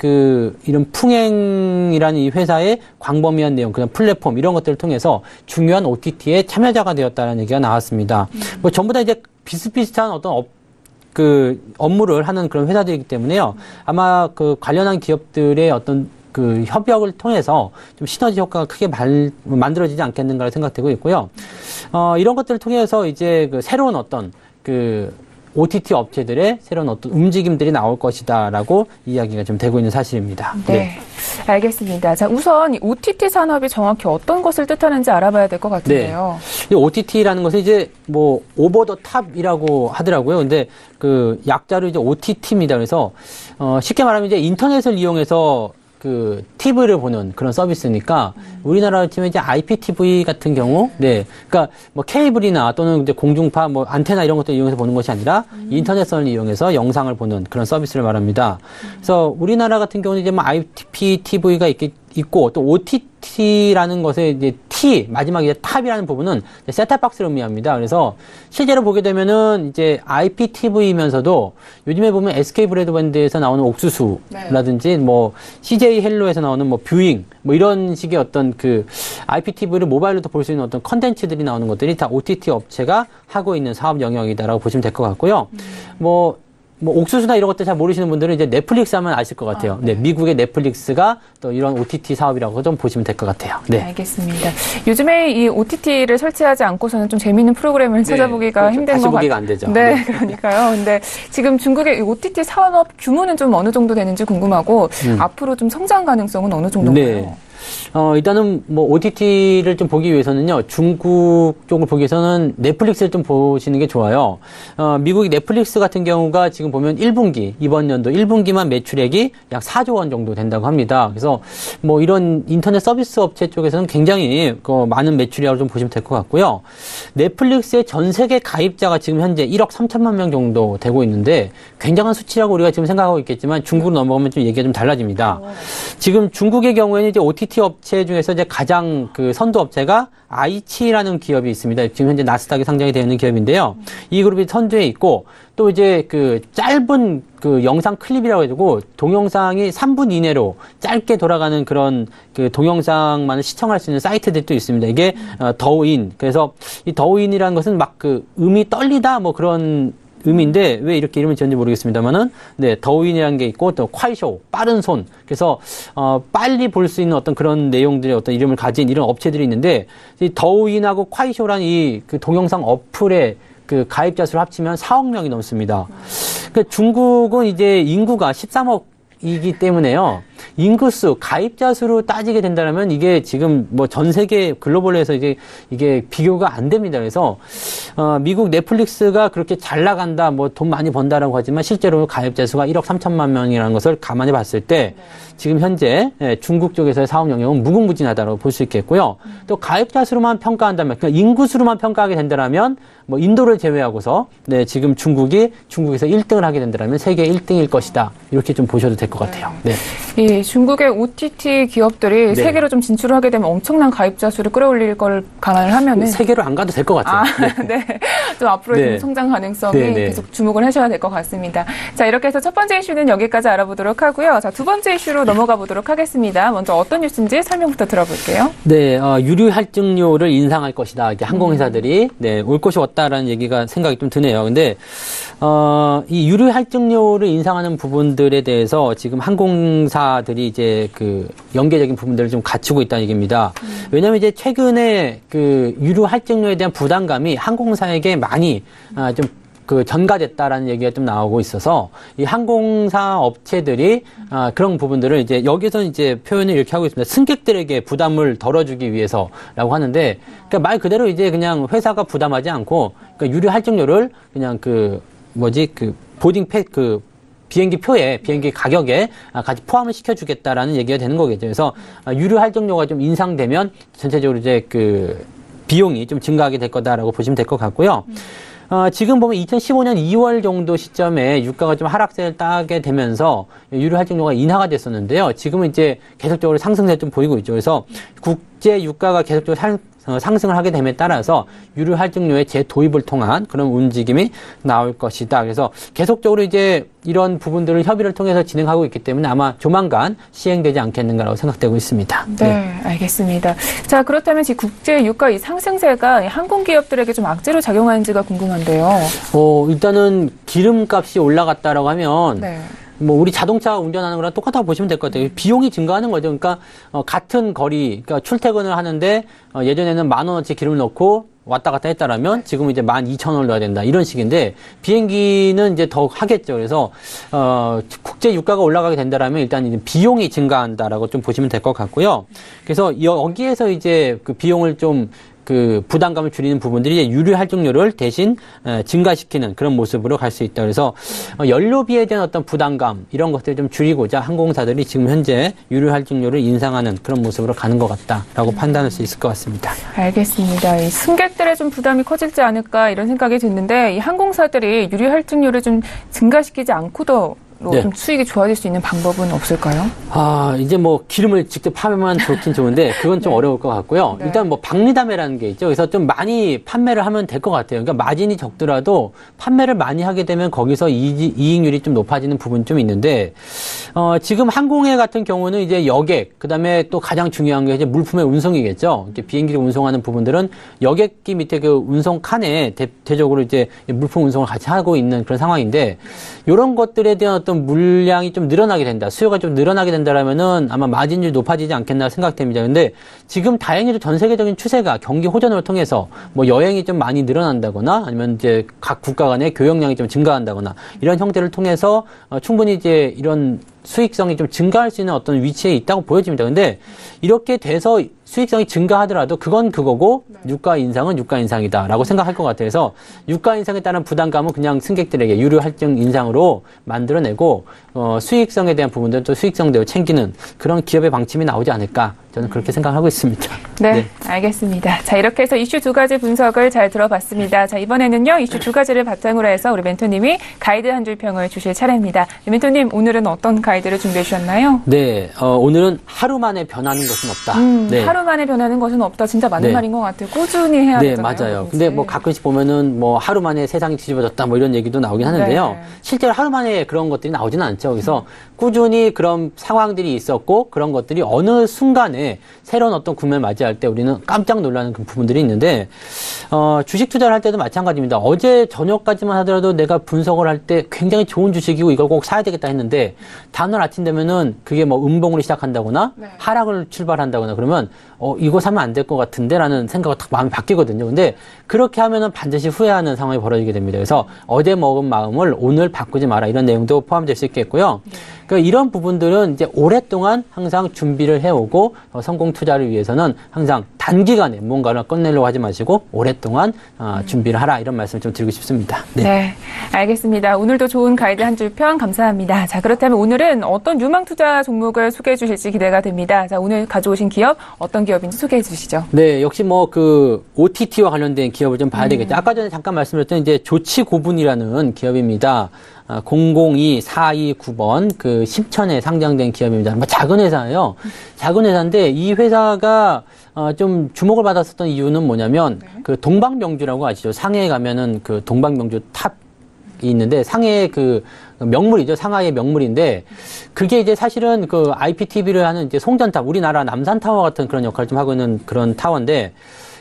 Speaker 5: 이런 풍행이라는 이 회사의 광범위한 내용, 그런 플랫폼 이런 것들을 통해서 중요한 OTT의 참여자가 되었다는 얘기가 나왔습니다. 뭐 전부 다 이제 비슷비슷한 어떤 업무를 하는 그런 회사들이기 때문에요. 아마 관련한 기업들의 어떤 협력을 통해서 좀 시너지 효과가 크게 만들어지지 않겠는가 생각되고 있고요. 이런 것들을 통해서 이제 새로운 어떤 OTT 업체들의 새로운 어떤 움직임들이 나올 것이다라고 이야기가 좀 되고 있는 사실입니다.
Speaker 2: 네. 알겠습니다. 자, 우선 이 OTT 산업이 정확히 어떤 것을 뜻하는지 알아봐야 될 것 같은데요.
Speaker 5: 네. 이 OTT라는 것은 이제 뭐 오버 더 탑이라고 하더라고요. 근데 약자로 이제 OTT입니다. 그래서 쉽게 말하면 이제 인터넷을 이용해서 TV를 보는 그런 서비스니까, 우리나라로 치면 이제 IPTV 같은 경우, 네. 그러니까 뭐 케이블이나 또는 이제 공중파, 뭐 안테나 이런 것들 이용해서 보는 것이 아니라 인터넷선을 이용해서 영상을 보는 그런 서비스를 말합니다. 그래서 우리나라 같은 경우는 이제 뭐 IPTV가 있고 또 OTT라는 것에 이제 마지막에 이제 탑이라는 부분은 셋탑박스를 의미합니다. 그래서 실제로 보게 되면은 이제 IPTV이면서도 요즘에 보면 SK 브로드밴드에서 나오는 옥수수라든지 뭐 CJ 헬로에서 나오는 뭐 뷰잉 뭐 이런 식의 어떤 IPTV를 모바일로도 볼 수 있는 어떤 컨텐츠들이 나오는 것들이 다 OTT 업체가 하고 있는 사업 영역이다라고 보시면 될 것 같고요. 뭐 옥수수나 이런 것들 잘 모르시는 분들은 이제 넷플릭스 하면 아실 것 같아요. 네, 미국의 넷플릭스가 또 이런 OTT 사업이라고 좀 보시면 될 것 같아요. 네.
Speaker 2: 알겠습니다. 요즘에 이 OTT를 설치하지 않고서는 좀 재미있는 프로그램을 찾아보기가
Speaker 5: 그렇죠.
Speaker 2: 힘든
Speaker 5: 다시
Speaker 2: 것
Speaker 5: 보기가
Speaker 2: 같아요.
Speaker 5: 안 되죠.
Speaker 2: 네, 그러니까요. 근데 지금 중국의 이 OTT 산업 규모는 좀 어느 정도 되는지 궁금하고 앞으로 좀 성장 가능성은 어느 정도인가요?
Speaker 5: 네. 일단은 뭐 OTT를 좀 보기 위해서는요, 중국 쪽을 보기 위해서는 넷플릭스를 좀 보시는 게 좋아요. 미국의 넷플릭스 같은 경우가 지금 보면 1분기, 이번 연도 1분기만 매출액이 약 4조 원 정도 된다고 합니다. 그래서 뭐 이런 인터넷 서비스 업체 쪽에서는 굉장히 많은 매출이라고 좀 보시면 될 것 같고요. 넷플릭스의 전 세계 가입자가 지금 현재 1억 3천만 명 정도 되고 있는데 굉장한 수치라고 우리가 지금 생각하고 있겠지만 중국으로 넘어가면 좀 얘기가 좀 달라집니다. 지금 중국의 경우에는 이제 OTT 업체 중에서 이제 가장 그 선도 업체가 아이치라는 기업이 있습니다. 지금 현재 나스닥에 상장이 되어 있는 기업인데요. 이 그룹이 선두에 있고 또 이제 그 짧은 그 영상 클립이라고 해가지고 동영상이 3분 이내로 짧게 돌아가는 그런 그 동영상만을 시청할 수 있는 사이트들이 또 있습니다. 이게 더우인. 그래서 이 더우인이라는 것은 막 그 음이 떨리다 뭐 그런 의미인데 왜 이렇게 이름을 지었는지 모르겠습니다만은 네, 더우인이라는 게 있고 또 콰이쇼 빠른 손. 그래서 빨리 볼 수 있는 어떤 그런 내용들의 어떤 이름을 가진 이런 업체들이 있는데 이 더우인하고 콰이쇼라는 이 그 동영상 어플의 그 가입자 수를 합치면 4억 명이 넘습니다. 그러니까 중국은 이제 인구가 13억이기 때문에요. 인구수, 가입자 수로 따지게 된다면 이게 지금 뭐 전 세계 글로벌로 해서 이게 비교가 안 됩니다. 그래서 미국 넷플릭스가 그렇게 잘 나간다, 뭐 돈 많이 번다라고 하지만 실제로 가입자 수가 1억 3천만 명이라는 것을 감안해 봤을 때 지금 현재 중국 쪽에서의 사업 영역은 무궁무진하다고 볼 수 있겠고요. 또 가입자 수로만 평가한다면, 그러니까 인구 수로만 평가하게 된다면 뭐 인도를 제외하고서 네, 지금 중국에서 1등을 하게 된다면 세계 1등일 것이다. 이렇게 좀 보셔도 될 것 같아요. 네.
Speaker 2: 이 중국의 OTT 기업들이
Speaker 5: 네.
Speaker 2: 세계로 좀 진출을 하게 되면 엄청난 가입자 수를 끌어올릴 걸 감안을 하면은
Speaker 5: 세계로 안 가도 될 것 같아요.
Speaker 2: 네. 좀 앞으로
Speaker 5: 네.
Speaker 2: 좀 성장 가능성이
Speaker 5: 네, 네.
Speaker 2: 계속 주목을 하셔야 될 것 같습니다. 자, 이렇게 해서 첫 번째 이슈는 여기까지 알아보도록 하고요. 자, 두 번째 이슈로 넘어가 보도록 하겠습니다. 먼저 어떤 뉴스인지 설명부터 들어볼게요.
Speaker 5: 네, 유류 할증료를 인상할 것이다. 이렇게 항공회사들이 네, 올 것이 왔다라는 얘기가 생각이 좀 드네요. 근데 이 유류 할증료를 인상하는 부분들에 대해서 지금 항공사들이 이제 그 연계적인 부분들을 좀 갖추고 있다는 얘기입니다. 왜냐하면 이제 최근에 그 유류 할증료에 대한 부담감이 항공사에게 많이 좀 그 전가됐다라는 얘기가 좀 나오고 있어서 이 항공사 업체들이 그런 부분들을 이제 여기서 이제 표현을 이렇게 하고 있습니다. 승객들에게 부담을 덜어주기 위해서라고 하는데, 그러니까 말 그대로 이제 그냥 회사가 부담하지 않고 그러니까 유류 할증료를 그냥 비행기 표에, 비행기 가격에 같이 포함을 시켜주겠다라는 얘기가 되는 거겠죠. 그래서 유류 할증료가 좀 인상되면 전체적으로 이제 그 비용이 좀 증가하게 될 거다라고 보시면 될 것 같고요. 지금 보면 2015년 2월 정도 시점에 유가가 좀 하락세를 따게 되면서 유류 할증료가 인하가 됐었는데요. 지금은 이제 계속적으로 상승세를 좀 보이고 있죠. 그래서 국제 유가가 계속적으로 상승을 하게 됨에 따라서 유류 할증료의 재도입을 통한 그런 움직임이 나올 것이다. 그래서 계속적으로 이제 이런 부분들을 협의를 통해서 진행하고 있기 때문에 아마 조만간 시행되지 않겠는가라고 생각되고 있습니다.
Speaker 2: 네, 알겠습니다. 자, 그렇다면 이 국제 유가 이 상승세가 항공기업들에게 좀 악재로 작용하는지가 궁금한데요.
Speaker 5: 일단은 기름값이 올라갔다라고 하면
Speaker 2: 네.
Speaker 5: 뭐 우리 자동차 운전하는 거랑 똑같다고 보시면 될 것 같아요. 비용이 증가하는 거죠. 그러니까 같은 거리, 그러니까 출퇴근을 하는데 예전에는 10,000원어치 기름을 넣고 왔다 갔다 했다라면 지금 이제 12,000원을 넣어야 된다. 이런 식인데 비행기는 이제 더 하겠죠. 그래서 국제 유가가 올라가게 된다라면 일단 이제 비용이 증가한다라고 좀 보시면 될 것 같고요. 그래서 여기에서 이제 그 비용을 좀 그 부담감을 줄이는 부분들이 이제 유류 할증료를 대신 증가시키는 그런 모습으로 갈 수 있다. 그래서 연료비에 대한 어떤 부담감 이런 것들을 좀 줄이고자 항공사들이 지금 현재 유류 할증료를 인상하는 그런 모습으로 가는 것 같다라고 판단할 수 있을 것 같습니다.
Speaker 2: 알겠습니다. 이 승객들의 좀 부담이 커질지 않을까 이런 생각이 드는데 이 항공사들이 유류 할증료를 좀 증가시키지 않고도
Speaker 5: 네.
Speaker 2: 좀 수익이 좋아질 수 있는 방법은 없을까요?
Speaker 5: 이제 뭐 기름을 직접 파면 좋긴 좋은데 그건 좀 어려울 것 같고요.
Speaker 2: 네.
Speaker 5: 일단 뭐 박리담회라는 게 있죠. 그래서 좀 많이 판매를 하면 될 것 같아요. 그러니까 마진이 적더라도 판매를 많이 하게 되면 거기서 이익률이 좀 높아지는 부분이 좀 있는데 지금 항공회 같은 경우는 이제 여객, 그다음에 또 가장 중요한 게 이제 물품의 운송이겠죠. 이렇게 비행기를 운송하는 부분들은 여객기 밑에 그 운송 칸에 대적으로 이제 물품 운송을 같이 하고 있는 그런 상황인데 이런 것들에 대한 어떤 물량이 좀 늘어나게 된다, 수요가 좀 늘어나게 된다라면은 아마 마진율이 높아지지 않겠나 생각됩니다. 근데 지금 다행히도 전 세계적인 추세가 경기 호전을 통해서 뭐 여행이 좀 많이 늘어난다거나 아니면 이제 각 국가 간의 교역량이 좀 증가한다거나 이런 형태를 통해서 충분히 이제 이런 수익성이 좀 증가할 수 있는 어떤 위치에 있다고 보여집니다. 근데 이렇게 돼서 수익성이 증가하더라도 그건 그거고 유가 인상은 유가 인상이다라고 생각할 것 같아서 유가 인상에 따른 부담감은 그냥 승객들에게 유류 할증 인상으로 만들어내고 수익성에 대한 부분들은 또 수익성대로 챙기는 그런 기업의 방침이 나오지 않을까 저는 그렇게 생각하고 있습니다.
Speaker 2: 네, 알겠습니다. 자, 이렇게 해서 이슈 두 가지 분석을 잘 들어봤습니다. 자, 이번에는요, 이슈 두 가지를 바탕으로 해서 우리 멘토님이 가이드 한 줄 평을 주실 차례입니다. 멘토님, 오늘은 어떤 가이드를 준비해 주셨나요?
Speaker 5: 네, 오늘은 하루 만에 변하는 것은 없다. 네.
Speaker 2: 하루 만에 변하는 것은 없다. 진짜 맞는
Speaker 5: 네.
Speaker 2: 말인 것 같아요. 꾸준히 해야
Speaker 5: 네,
Speaker 2: 되잖아요.
Speaker 5: 맞아요.
Speaker 2: 그렇지?
Speaker 5: 근데 뭐 가끔씩 보면은 뭐 하루 만에 세상이 뒤집어졌다 뭐 이런 얘기도 나오긴 하는데요.
Speaker 2: 네.
Speaker 5: 실제로 하루 만에 그런 것들이 나오지는 않죠. 그래서 꾸준히 그런 상황들이 있었고 그런 것들이 어느 순간에 새로운 어떤 국면을 맞이할 때 우리는 깜짝 놀라는 그 부분들이 있는데 주식 투자를 할 때도 마찬가지입니다. 어제 저녁까지만 하더라도 내가 분석을 할 때 굉장히 좋은 주식이고 이걸 꼭 사야 되겠다 했는데 다음날 아침 되면은 그게 뭐 음봉으로 시작한다거나
Speaker 2: 네.
Speaker 5: 하락을 출발한다거나 그러면 이거 사면 안 될 것 같은데 라는 생각이 딱 마음이 바뀌거든요. 근데 그렇게 하면은 반드시 후회하는 상황이 벌어지게 됩니다. 그래서 어제 먹은 마음을 오늘 바꾸지 마라 이런 내용도 포함될 수 있겠고요. 그러니까 이런 부분들은 이제 오랫동안 항상 준비를 해오고 성공 투자를 위해서는 항상 단기간에 뭔가를 끝내려고 하지 마시고 오랫동안 준비를 하라 이런 말씀을 좀 드리고 싶습니다.
Speaker 2: 네, 알겠습니다. 오늘도 좋은 가이드 한 줄 평 감사합니다. 자, 그렇다면 오늘은 어떤 유망 투자 종목을 소개해 주실지 기대가 됩니다. 자, 오늘 가져오신 기업 어떤 기업인지 소개해 주시죠.
Speaker 5: 네, 역시 뭐 그 OTT와 관련된 기업을 좀 봐야 되겠죠. 아까 전에 잠깐 말씀드렸던 이제 조치고분이라는 기업입니다. 002429번 그 심천에 상장된 기업입니다. 뭐 작은 회사예요. 작은 회사인데 이 회사가 좀 주목을 받았었던 이유는 뭐냐면 그 동방명주라고 아시죠? 상해에 가면은 그 동방명주 탑이 있는데 상해의 그 명물이죠. 상하이의 명물인데 그게 이제 사실은 그 IPTV를 하는 이제 송전탑, 우리나라 남산타워 같은 그런 역할을 좀 하고 있는 그런 타워인데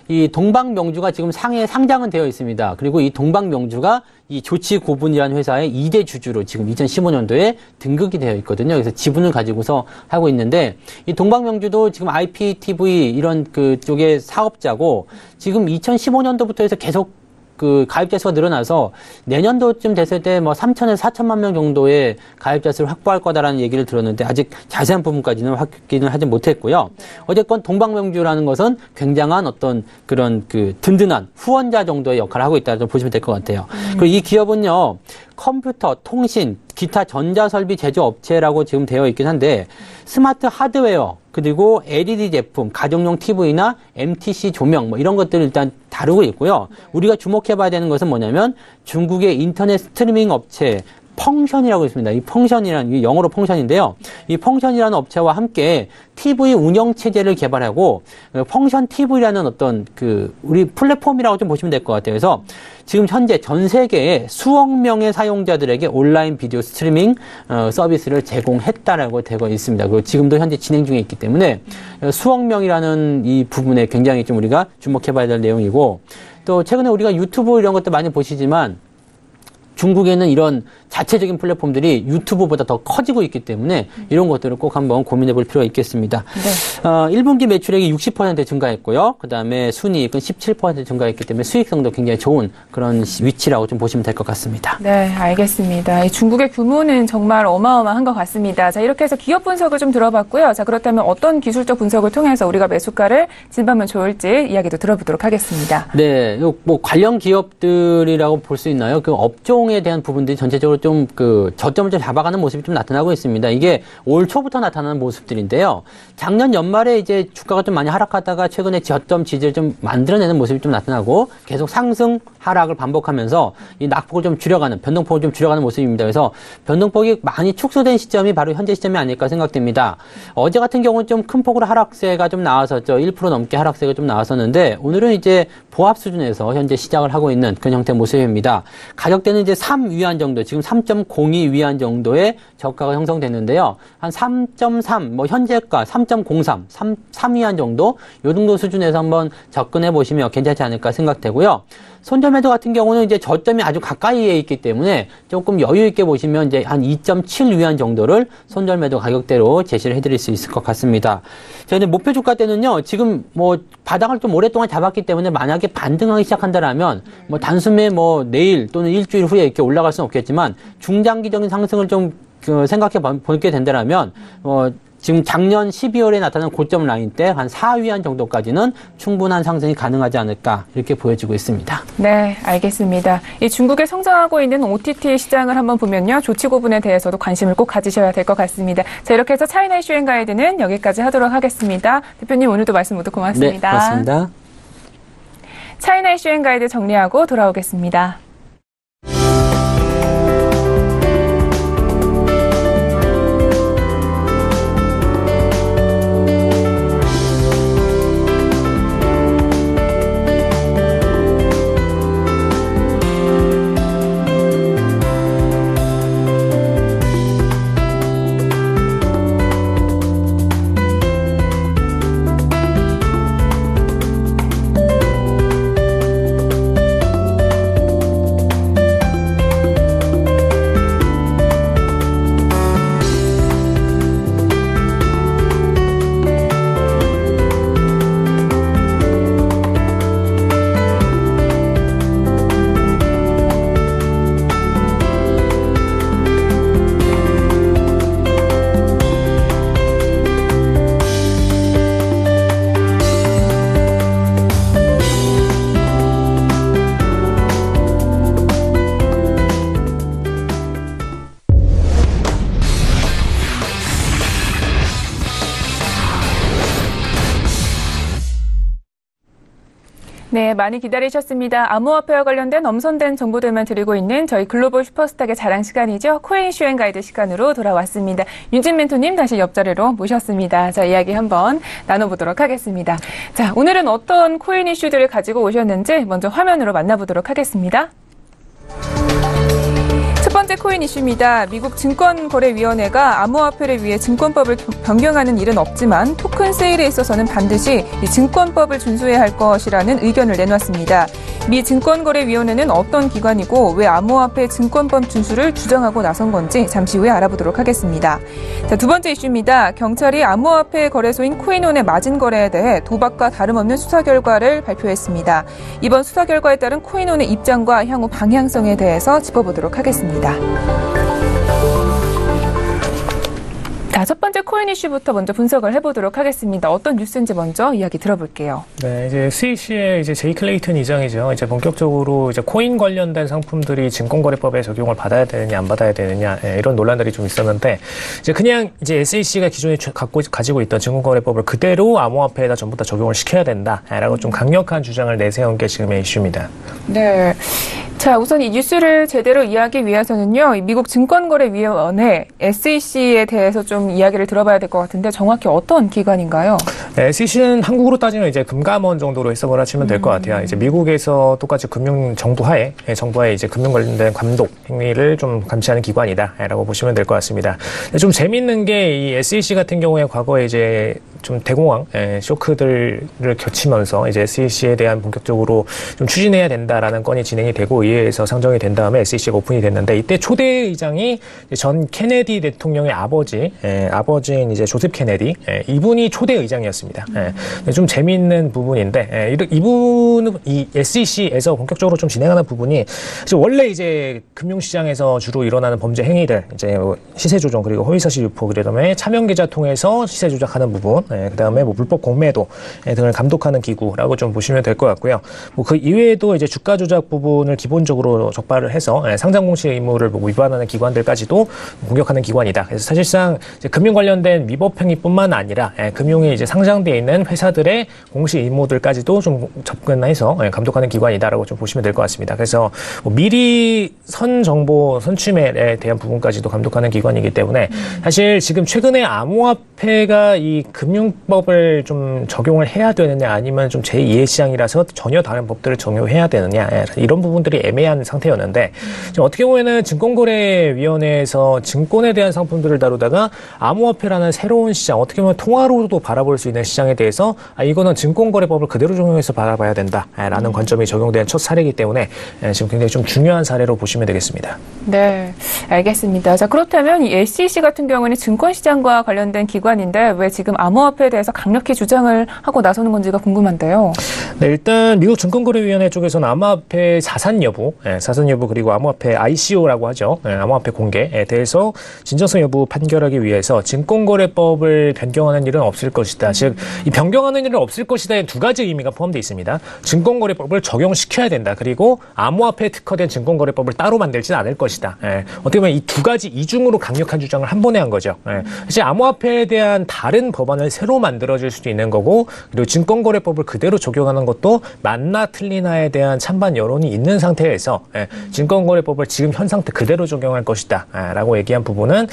Speaker 5: 이 동방명주가 지금 상해에 상장은 되어 있습니다. 그리고 이 동방명주가 이 조치고분이라는 회사의 2대 주주로 지금 2015년도에 등극이 되어 있거든요. 그래서 지분을 가지고서 하고 있는데 이 동방명주도 지금 IPTV 이런 그쪽의 사업자고 지금 2015년도부터 해서 계속 그 가입자 수가 늘어나서 내년도쯤 됐을 때 뭐 3천에서 4천만 명 정도의 가입자 수를 확보할 거다라는 얘기를 들었는데 아직 자세한 부분까지는 확인을 하지 못했고요. 어쨌건 동방명주라는 것은 굉장한 어떤 그런 그 든든한 후원자 정도의 역할을 하고 있다고 보시면 될 것 같아요. 그리고 이 기업은요. 컴퓨터, 통신, 기타 전자설비 제조업체라고 지금 되어 있긴 한데 스마트 하드웨어 그리고 LED 제품, 가정용 TV나 MTC 조명 뭐 이런 것들을 일단 다루고 있고요. 우리가 주목해봐야 되는 것은 뭐냐면 중국의 인터넷 스트리밍 업체 펑션이라고 있습니다. 이 펑션이라는, 이 영어로 펑션인데요. 이 펑션이라는 업체와 함께 TV 운영 체제를 개발하고 펑션 TV라는 어떤 그 우리 플랫폼이라고 좀 보시면 될 것 같아요. 그래서 지금 현재 전 세계에 수억 명의 사용자들에게 온라인 비디오 스트리밍 서비스를 제공했다라고 되어 있습니다. 그리고 지금도 현재 진행 중에 있기 때문에 수억 명이라는 이 부분에 굉장히 좀 우리가 주목해봐야 될 내용이고 또 최근에 우리가 유튜브 이런 것도 많이 보시지만 중국에는 이런 자체적인 플랫폼들이 유튜브보다 더 커지고 있기 때문에 이런 것들을 꼭 한번 고민해 볼 필요가 있겠습니다.
Speaker 2: 네.
Speaker 5: 1분기 매출액이 60% 증가했고요. 그 다음에 순이익은 17% 증가했기 때문에 수익성도 굉장히 좋은 그런 위치라고 좀 보시면 될 것 같습니다.
Speaker 2: 네, 알겠습니다. 이 중국의 규모는 정말 어마어마한 것 같습니다. 자, 이렇게 해서 기업 분석을 좀 들어봤고요. 자, 그렇다면 어떤 기술적 분석을 통해서 우리가 매수가를 진입하면 좋을지 이야기도 들어보도록 하겠습니다.
Speaker 5: 네, 뭐 관련 기업들이라고 볼 수 있나요? 그 업종에 대한 부분들이 전체적으로 좀 그 저점을 좀 잡아가는 모습이 좀 나타나고 있습니다. 이게 올 초부터 나타나는 모습들인데요. 작년 연말에 이제 주가가 좀 많이 하락하다가 최근에 저점 지지를 좀 만들어내는 모습이 좀 나타나고 계속 상승 하락을 반복하면서 이 낙폭을 좀 줄여가는 변동폭을 좀 줄여가는 모습입니다. 그래서 변동폭이 많이 축소된 시점이 바로 현재 시점이 아닐까 생각됩니다. 어제 같은 경우는 좀 큰 폭으로 하락세가 좀 나왔었죠. 1% 넘게 하락세가 좀 나왔었는데 오늘은 이제 보합 수준에서 현재 시작을 하고 있는 그런 형태의 모습입니다. 가격대는 이제 3위안 정도, 지금 3.02위안 정도의 저가가 형성됐는데요. 한 3.3, 뭐 현재가 3.03, 3위안 정도, 요 정도 수준에서 한번 접근해 보시면 괜찮지 않을까 생각되고요. 손절 매도 같은 경우는 이제 저점이 아주 가까이에 있기 때문에 조금 여유 있게 보시면 이제 한 2.7위안 정도를 손절 매도 가격대로 제시를 해드릴 수 있을 것 같습니다. 자, 이제 목표 주가 때는요, 지금 뭐 바닥을 좀 오랫동안 잡았기 때문에 만약에 반등하기 시작한다라면 뭐 단숨에 뭐 내일 또는 일주일 후에 이렇게 올라갈 수는 없겠지만 중장기적인 상승을 좀 생각해 보게 된다라면 지금 작년 12월에 나타난 고점 라인 때 한 4위안 정도까지는 충분한 상승이 가능하지 않을까 이렇게 보여지고 있습니다.
Speaker 2: 네, 알겠습니다. 이 중국에 성장하고 있는 OTT 시장을 한번 보면요. 조치 구분에 대해서도 관심을 꼭 가지셔야 될 것 같습니다. 자, 이렇게 해서 차이나 이슈 앤 가이드는 여기까지 하도록 하겠습니다. 대표님 오늘도 말씀 모두 고맙습니다.
Speaker 5: 네, 고맙습니다.
Speaker 2: 차이나 이슈 앤 가이드 정리하고 돌아오겠습니다. 네, 많이 기다리셨습니다. 암호화폐와 관련된 엄선된 정보들만 드리고 있는 저희 글로벌 슈퍼스탁의 자랑 시간이죠. 코인 이슈 앤 가이드 시간으로 돌아왔습니다. 윤진 멘토님 다시 옆자리로 모셨습니다. 자, 이야기 한번 나눠보도록 하겠습니다. 자, 오늘은 어떤 코인 이슈들을 가지고 오셨는지 먼저 화면으로 만나보도록 하겠습니다. 첫 번째 코인 이슈입니다. 미국 증권거래위원회가 암호화폐를 위해 증권법을 변경하는 일은 없지만 토큰 세일에 있어서는 반드시 이 증권법을 준수해야 할 것이라는 의견을 내놨습니다. 미 증권거래위원회는 어떤 기관이고 왜 암호화폐 증권법 준수를 주장하고 나선 건지 잠시 후에 알아보도록 하겠습니다. 자, 두 번째 이슈입니다. 경찰이 암호화폐 거래소인 코인원의 마진 거래에 대해 도박과 다름없는 수사 결과를 발표했습니다. 이번 수사 결과에 따른 코인원의 입장과 향후 방향성에 대해서 짚어보도록 하겠습니다. 자, 첫 번째 코인 이슈부터 먼저 분석을 해보도록 하겠습니다. 어떤 뉴스인지 먼저 이야기 들어볼게요.
Speaker 4: 네, 이제 SEC의 이제 제이 클레이튼 이장이죠. 이제 본격적으로 이제 코인 관련된 상품들이 증권거래법에 적용을 받아야 되느냐 안 받아야 되느냐 이런 논란들이 좀 있었는데 이제 그냥 이제 SEC가 기존에 가지고 있던 증권거래법을 그대로 암호화폐에다 전부 다 적용을 시켜야 된다라고 좀 강력한 주장을 내세운 게 지금의 이슈입니다.
Speaker 2: 네. 자, 우선 이 뉴스를 제대로 이해하기 위해서는요, 미국 증권거래위원회 SEC에 대해서 좀 이야기를 들어봐야 될 것 같은데 정확히 어떤 기관인가요?
Speaker 4: 네, SEC는 한국으로 따지면 이제 금감원 정도로 해석을 하시면 될 것 같아요. 이제 미국에서 똑같이 정부하에 이제 금융 관련된 감독 행위를 좀 감시하는 기관이다라고 보시면 될 것 같습니다. 좀 재밌는 게 이 SEC 같은 경우에 과거에 이제 좀 대공황 쇼크들을 겪으면서 이제 SEC에 대한 본격적으로 좀 추진해야 된다라는 건이 진행이 되고 의회에서 상정이 된 다음에 SEC가 오픈이 됐는데 이때 초대 의장이 전 케네디 대통령의 아버지인 이제 조셉 케네디 이분이 초대 의장이었습니다. 좀 재미있는 부분인데 이분은 이 SEC에서 본격적으로 좀 진행하는 부분이 원래 이제 금융시장에서 주로 일어나는 범죄 행위들 이제 시세 조정 그리고 허위사실 유포 그다음에 차명 계좌 통해서 시세 조작하는 부분 그다음에 뭐 불법 공매도 등을 감독하는 기구라고 좀 보시면 될 것 같고요. 뭐 그 이외에도 이제 주가 조작 부분을 기본적으로 적발을 해서 상장 공시 의무를 위반하는 기관들까지도 공격하는 기관이다. 그래서 사실상 이제 금융 관련된 위법 행위뿐만 아니라 금융에 이제 상장되어 있는 회사들의 공시 의무들까지도 좀 접근해서 감독하는 기관이다라고 좀 보시면 될 것 같습니다. 그래서 뭐 미리 정보 선취매에 대한 부분까지도 감독하는 기관이기 때문에 사실 지금 최근에 암호화폐가 이 금융 금융법을 좀 적용을 해야 되느냐 아니면 좀 제2의 시장이라서 전혀 다른 법들을 적용해야 되느냐 이런 부분들이 애매한 상태였는데 지금 어떻게 보면은 증권거래위원회에서 증권에 대한 상품들을 다루다가 암호화폐라는 새로운 시장 어떻게 보면 통화로도 바라볼 수 있는 시장에 대해서 이거는 증권거래법을 그대로 적용해서 바라봐야 된다라는 관점이 적용된 첫 사례이기 때문에 지금 굉장히 좀 중요한 사례로 보시면 되겠습니다.
Speaker 2: 네, 알겠습니다. 자, 그렇다면 이 SEC 같은 경우는 증권시장과 관련된 기관인데 왜 지금 암호화폐에 대해서 강력히 주장을 하고 나서는 건지가 궁금한데요.
Speaker 4: 네, 일단 미국 증권거래위원회 쪽에서는 암호화폐 자산 여부 그리고 암호화폐 ICO라고 하죠. 암호화폐 공개에 대해서 진정성 여부 판결하기 위해서 증권거래법을 변경하는 일은 없을 것이다. 즉, 이 변경하는 일은 없을 것이다에 두 가지 의미가 포함되어 있습니다. 증권거래법을 적용시켜야 된다. 그리고 암호화폐에 특화된 증권거래법을 따로 만들지는 않을 것이다. 어떻게 보면 이 두 가지 이중으로 강력한 주장을 한 번에 한 거죠. 사실 암호화폐에 대한 다른 법안을 새로 만들어질 수도 있는 거고 그리고 증권거래법을 그대로 적용하는 것도 맞나 틀리나에 대한 찬반 여론이 있는 상태에서 증권거래법을 지금 현 상태 그대로 적용할 것이다 라고 얘기한 부분은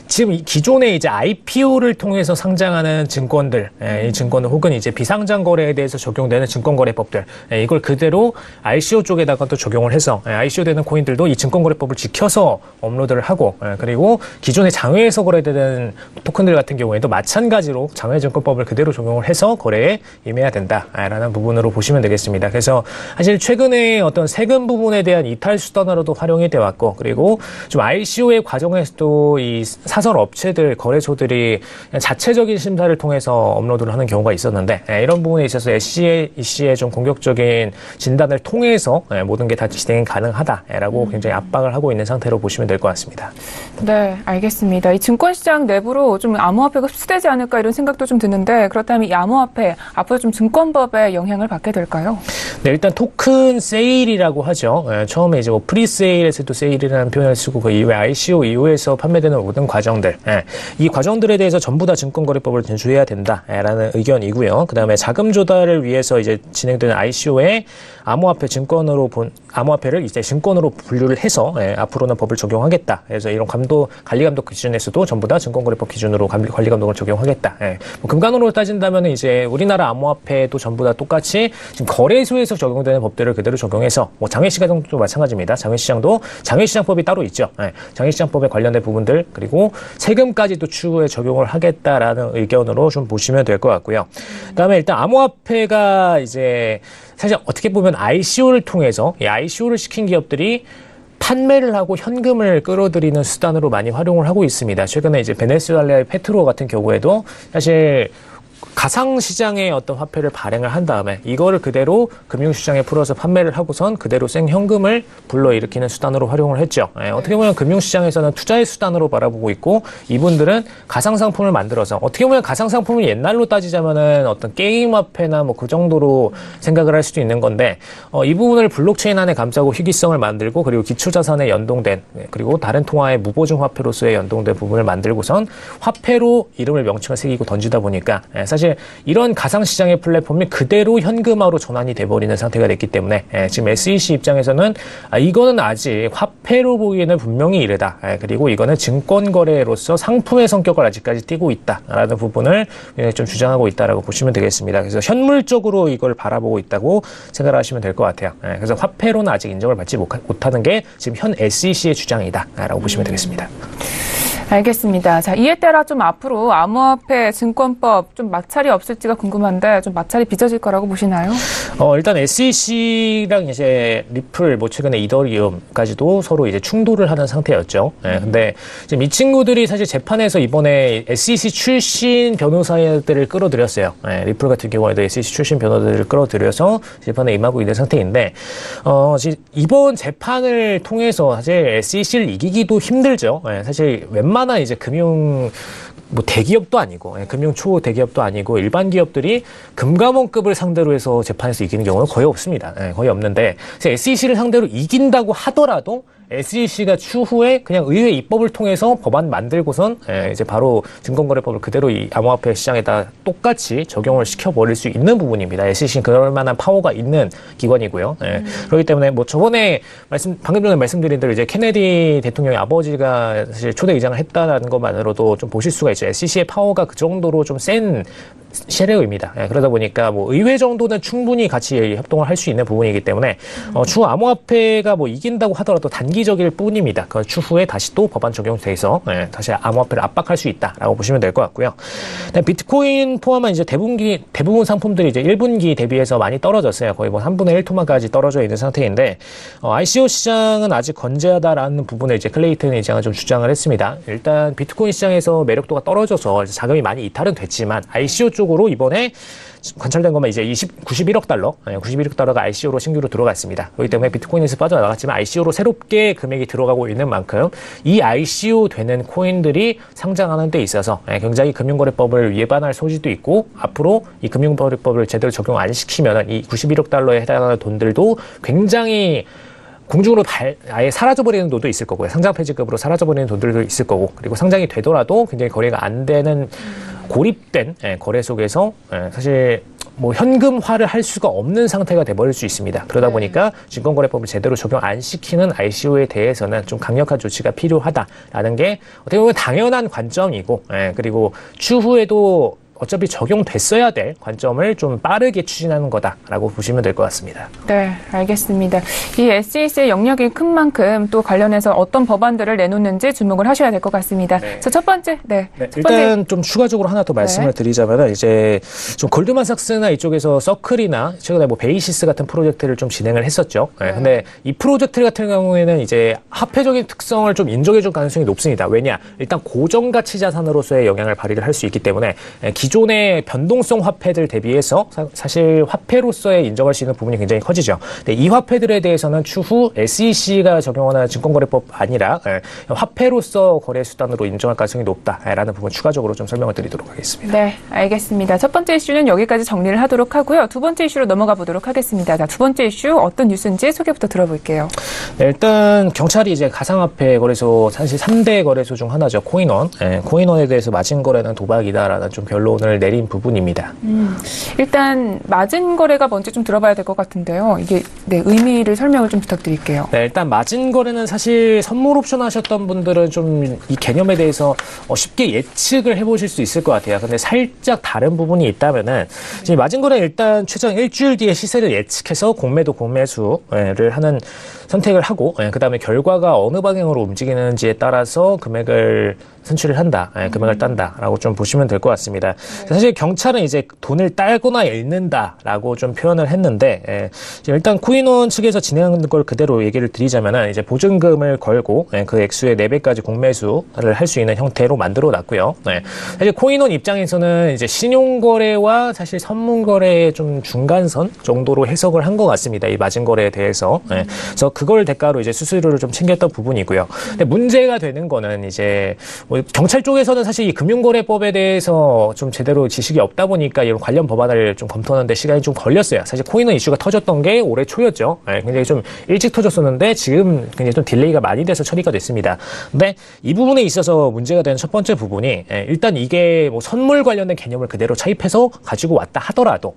Speaker 4: 지금 기존에 이제 IPO를 통해서 상장하는 증권들 이 증권은 혹은 이제 비상장 거래에 대해서 적용되는 증권거래법들 이걸 그대로 ICO 쪽에다가 또 적용을 해서 ICO 되는 코인들도 이 증권거래법을 지켜서 업로드를 하고 그리고 기존에 장외에서 거래되는 토큰들 같은 경우에도 마찬가지로 장외증권법을 그대로 적용을 해서 거래에 임해야 된다라는 부분으로 보시면 되겠습니다. 그래서 사실 최근에 어떤 세금 부분에 대한 이탈 수단으로도 활용이 되어 왔고 그리고 좀 ICO의 과정에서도 이 사설 업체들 거래소들이 자체적인 심사를 통해서 업로드를 하는 경우가 있었는데 이런 부분에 있어서 SEC의 좀 공격적인 진단을 통해서 모든 게 다 진행이 가능하다라고 굉장히 압박을 하고 있는 상태로 보시면 될 것 같습니다.
Speaker 2: 네, 알겠습니다. 이 증권시장 내부로 좀 암호화폐가 흡수되지 않을까 이런 생각도 좀 드는데 그렇다면 이 암호화폐 앞으로 좀 증권법에 영향을 받게 될까요?
Speaker 4: 네, 일단 토큰 세일이라고 하죠. 처음에 이제 뭐 프리세일에서도 세일이라는 표현을 쓰고 그 이후에 ICO 이후에서 판매되는 모든 과정들, 이 과정들에 대해서 전부 다 증권거래법을 준수해야 된다라는 의견이고요. 그 다음에 자금 조달을 위해서 이제 진행되는 ICO에 암호화폐를 이제 증권으로 분류를 해서 앞으로는 법을 적용하겠다. 그래서 이런 관리감독 기준에서도 전부 다 증권거래법 기준으로 관리감독을 적용하겠다. 뭐 금간으로 따진다면 이제 우리나라 암호화폐도 전부 다 똑같이 지금 거래소에서 적용되는 법들을 그대로 적용해서 뭐 장외시장도 마찬가지입니다. 장외시장도 장외시장법이 따로 있죠. 장외시장법에 관련된 부분들 그리고 세금까지도 추후에 적용을 하겠다라는 의견으로 좀 보시면 될 것 같고요. 그다음에 일단 암호화폐가 이제 사실 어떻게 보면 ICO를 통해서 이 ICO를 시킨 기업들이 판매를 하고 현금을 끌어들이는 수단으로 많이 활용을 하고 있습니다. 최근에 이제 베네수엘라의 페트로 같은 경우에도 사실 가상시장의 어떤 화폐를 발행을 한 다음에 이거를 그대로 금융시장에 풀어서 판매를 하고선 그대로 생현금을 불러일으키는 수단으로 활용을 했죠. 어떻게 보면 금융시장에서는 투자의 수단으로 바라보고 있고 이분들은 가상상품을 만들어서 어떻게 보면 가상상품을 옛날로 따지자면은 어떤 게임화폐나 뭐 그 정도로 생각을 할 수도 있는 건데 이 부분을 블록체인 안에 감싸고 희귀성을 만들고 그리고 기초자산에 연동된 그리고 다른 통화의 무보증 화폐로서의 연동된 부분을 만들고선 화폐로 이름을 명칭을 새기고 던지다 보니까 사실 이런 가상시장의 플랫폼이 그대로 현금화로 전환이 돼버리는 상태가 됐기 때문에 지금 SEC 입장에서는 이거는 아직 화폐로 보기에는 분명히 이르다. 그리고 이거는 증권거래로서 상품의 성격을 아직까지 띠고 있다라는 부분을 좀 주장하고 있다라고 보시면 되겠습니다. 그래서 현물적으로 이걸 바라보고 있다고 생각을 하시면 될 것 같아요. 그래서 화폐로는 아직 인정을 받지 못하는 게 지금 현 SEC의 주장이다라고 보시면 되겠습니다.
Speaker 2: 알겠습니다. 자, 이에 따라 좀 앞으로 암호화폐 증권법 좀 마찰이 없을지가 궁금한데 좀 마찰이 빚어질 거라고 보시나요?
Speaker 4: 일단 SEC랑 이제 리플, 뭐 최근에 이더리움까지도 서로 이제 충돌을 하는 상태였죠. 근데 지금 이 친구들이 사실 재판에서 이번에 SEC 출신 변호사들을 끌어들였어요. 리플 같은 경우에도 SEC 출신 변호사들을 끌어들여서 재판에 임하고 있는 상태인데, 이번 재판을 통해서 사실 SEC를 이기기도 힘들죠. 사실 웬만한 이제 뭐 대기업도 아니고 금융 초 대기업도 아니고 일반 기업들이 금감원급을 상대로 해서 재판에서 이기는 경우는 거의 없습니다. 거의 없는데 SEC를 상대로 이긴다고 하더라도 SEC가 추후에 그냥 의회 입법을 통해서 법안 만들고선 이제 바로 증권거래법을 그대로 이 암호화폐 시장에다 똑같이 적용을 시켜버릴 수 있는 부분입니다. SEC는 그럴 만한 파워가 있는 기관이고요. 그렇기 때문에 뭐 저번에 방금 전에 말씀드린 대로 이제 케네디 대통령의 아버지가 사실 초대 의장을 했다라는 것만으로도 좀 보실 수가 있죠. SEC의 파워가 그 정도로 좀 센 셰레오입니다. 그러다 보니까 뭐 의회 정도는 충분히 같이 협동을 할 수 있는 부분이기 때문에 추후 암호화폐가 뭐 이긴다고 하더라도 단기적일 뿐입니다. 그 추후에 다시 또 법안 적용돼서 다시 암호화폐를 압박할 수 있다라고 보시면 될 것 같고요. 비트코인 포함한 이제 대부분 상품들이 이제 1분기 대비해서 많이 떨어졌어요. 거의 뭐 3분의 1 토막까지 떨어져 있는 상태인데 ICO 시장은 아직 건재하다라는 부분에 이제 클레이튼 이장은 좀 주장을 했습니다. 일단 비트코인 시장에서 매력도가 떨어져서 자금이 많이 이탈은 됐지만 ICO 쪽으로 이번에 관찰된 것만 이제 91억 달러가 ICO로 신규로 들어갔습니다. 그렇기 때문에 비트코인에서 빠져나갔지만 ICO로 새롭게 금액이 들어가고 있는 만큼 이 ICO 되는 코인들이 상장하는 데 있어서 굉장히 금융거래법을 위반할 소지도 있고 앞으로 이 금융거래법을 제대로 적용 안 시키면 이 91억 달러에 해당하는 돈들도 굉장히 공중으로 아예 사라져버리는 돈도 있을 거고요. 상장 폐지급으로 사라져버리는 돈들도 있을 거고 그리고 상장이 되더라도 굉장히 거래가 안 되는 고립된 거래 속에서 사실 뭐 현금화를 할 수가 없는 상태가 돼버릴 수 있습니다. 그러다 보니까 증권거래법을 제대로 적용 안 시키는 ICO에 대해서는 좀 강력한 조치가 필요하다라는 게 어떻게 보면 당연한 관점이고 그리고 추후에도 어차피 적용됐어야 될 관점을 좀 빠르게 추진하는 거다라고 보시면 될 것 같습니다.
Speaker 2: 네, 알겠습니다. 이 SEC의 영역이 큰 만큼 또 관련해서 어떤 법안들을 내놓는지 주목을 하셔야 될 것 같습니다.
Speaker 4: 네.
Speaker 2: 자, 첫 번째,
Speaker 4: 일단 좀 추가적으로 하나 더 말씀을 드리자면 이제 좀 골드만삭스나 이쪽에서 서클이나 최근에 뭐 베이시스 같은 프로젝트를 좀 진행을 했었죠. 근데 이 프로젝트 같은 경우에는 이제 화폐적인 특성을 좀 인정해줄 가능성이 높습니다. 왜냐? 일단 고정가치 자산으로서의 영향을 발휘를 할 수 있기 때문에 기존의 변동성 화폐들 대비해서 사실 화폐로서의 인정할 수 있는 부분이 굉장히 커지죠. 근데 이 화폐들에 대해서는 추후 SEC가 적용하는 증권거래법 아니라 화폐로서 거래 수단으로 인정할 가능성이 높다라는 부분 추가적으로 좀 설명을 드리도록 하겠습니다.
Speaker 2: 네, 알겠습니다. 첫 번째 이슈는 여기까지 정리를 하도록 하고요. 두 번째 이슈로 넘어가 보도록 하겠습니다. 자, 두 번째 이슈 어떤 뉴스인지 소개부터 들어볼게요.
Speaker 4: 네, 일단 경찰이 이제 가상화폐 거래소 사실 3대 거래소 중 하나죠. 코인원. 코인원에 대해서 마진 거래는 도박이다라는 좀 결론을 내린 부분입니다.
Speaker 2: 일단 마진 거래가 먼저 좀 들어봐야 될 것 같은데요. 이게 의미를 설명을 좀 부탁드릴게요.
Speaker 4: 네, 일단 마진 거래는 사실 선물 옵션 하셨던 분들은 좀 이 개념에 대해서 쉽게 예측을 해보실 수 있을 것 같아요. 근데 살짝 다른 부분이 있다면은 지금 마진 거래 일단 최장 일주일 뒤에 시세를 예측해서 공매도 공매수를 하는 선택을 하고 그다음에 결과가 어느 방향으로 움직이는지에 따라서 금액을 선출을 한다, 금액을 딴다라고 좀 보시면 될 것 같습니다. 사실 경찰은 이제 돈을 따거나 잃는다라고 좀 표현을 했는데 일단 코인원 측에서 진행하는 걸 그대로 얘기를 드리자면은 이제 보증금을 걸고 그 액수의 4배까지 공매수를 할 수 있는 형태로 만들어놨고요. 사실 코인원 입장에서는 이제 신용거래와 사실 선문거래의 좀 중간선 정도로 해석을 한 것 같습니다. 이 마진거래에 대해서. 그래서 그걸 대가로 이제 수수료를 좀 챙겼던 부분이고요. 근데 문제가 되는 거는 이제 뭐 경찰 쪽에서는 사실 이 금융거래법에 대해서 좀 제대로 지식이 없다 보니까 이런 관련 법안을 좀 검토하는데 시간이 좀 걸렸어요. 사실 코인원 이슈가 터졌던 게 올해 초였죠. 굉장히 좀 일찍 터졌었는데 지금 굉장히 좀 딜레이가 많이 돼서 처리가 됐습니다. 근데 이 부분에 있어서 문제가 되는 첫 번째 부분이 일단 이게 뭐 선물 관련된 개념을 그대로 차입해서 가지고 왔다 하더라도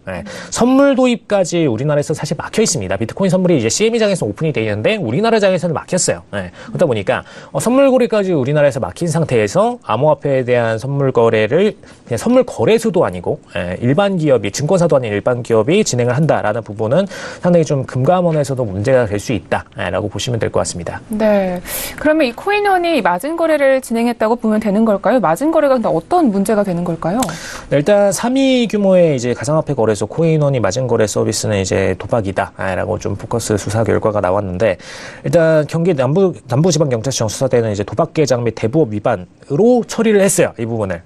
Speaker 4: 선물 도입까지 우리나라에서 사실 막혀 있습니다. 비트코인 선물이 이제 CME장에서 오픈이 돼 있는데 우리나라장에서는 막혔어요. 그러다 보니까 선물 거래까지 우리나라에서 막힌 상태에서 암호화폐에 대한 선물 거래를 그냥 선물 거래소도 아니고 일반 기업이 증권사도 아닌 일반 기업이 진행을 한다라는 부분은 상당히 좀 금감원에서도 문제가 될 수 있다라고 보시면 될 것 같습니다.
Speaker 2: 네. 그러면 이 코인원이 마진 거래를 진행했다고 보면 되는 걸까요? 마진 거래가 근데 어떤 문제가 되는 걸까요?
Speaker 4: 네, 일단 3위 규모의 이제 가상화폐 거래소 코인원이 마진 거래 서비스는 이제 도박이다라고 좀 포커스 수사 결과가 나왔는데 일단 경기 남부지방경찰청 수사대는 이제 도박계장 및 대부업 위반으로 처리를 했어요. 이 부분을.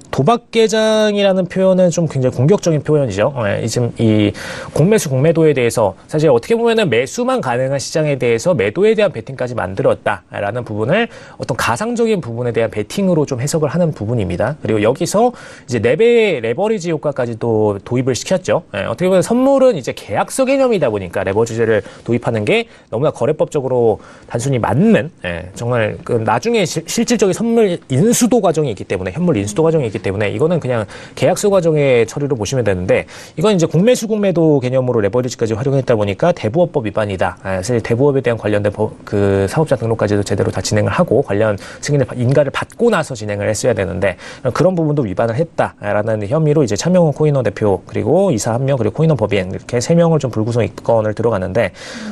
Speaker 4: 도박계장이라는 표현은 좀 굉장히 공격적인 표현이죠. 지금 이 공매수 공매도에 대해서 사실 어떻게 보면은 매수만 가능한 시장에 대해서 매도에 대한 베팅까지 만들었다라는 부분을 어떤 가상적인 부분에 대한 베팅으로 좀 해석을 하는 부분입니다. 그리고 여기서 이제 4배의 레버리지 효과까지도 도입을 시켰죠. 어떻게 보면 선물은 이제 계약서 개념이다 보니까 레버리지를 도입하는 게 너무나 거래법적으로 단순히 맞는 정말 그 나중에 실질적인 선물 인수도 과정이 있기 때문에 현물 인수도 과정이 있기 때문에 이거는 이거는 그냥 계약서 과정의 처리로 보시면 되는데 이건 이제 공매수 공매도 개념으로 레버리지까지 활용했다 보니까 대부업법 위반이다. 사실 대부업에 대한 관련된 그 사업자 등록까지도 제대로 다 진행을 하고 관련 승인을 인가를 받고 나서 진행을 했어야 되는데 그런 부분도 위반을 했다라는 혐의로 이제 차명훈 코인원 대표 그리고 이사 1명 그리고 코인원 법인 이렇게 3명을 좀 불구속 입건을 들어갔는데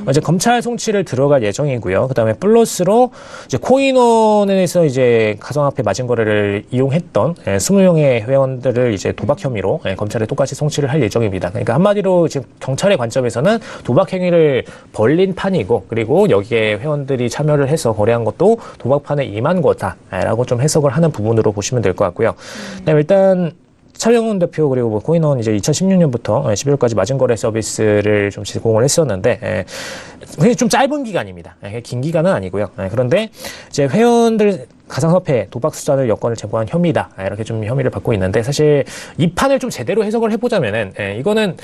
Speaker 4: 이제 검찰 송치를 들어갈 예정이고요. 그다음에 플러스로 이제 코인원에서 이제 가상화폐 마진 거래를 이용했던 20명의 회원들을 이제 도박 혐의로 검찰에 똑같이 송치를 할 예정입니다. 그러니까 한마디로 지금 경찰의 관점에서는 도박 행위를 벌린 판이고 그리고 여기에 회원들이 참여를 해서 거래한 것도 도박판에 임한 거다라고 좀 해석을 하는 부분으로 보시면 될 것 같고요. 그다음에 일단 차명훈 대표 그리고 뭐 코인원 이제 2016년부터 12월까지 마진거래 서비스를 좀 제공을 했었는데 그게 좀 짧은 기간입니다. 긴 기간은 아니고요. 그런데 이제 회원들 가상화폐 도박 수단을 여건을 제공한 혐의다 이렇게 좀 혐의를 받고 있는데 사실 이 판을 좀 제대로 해석을 해보자면은 이거는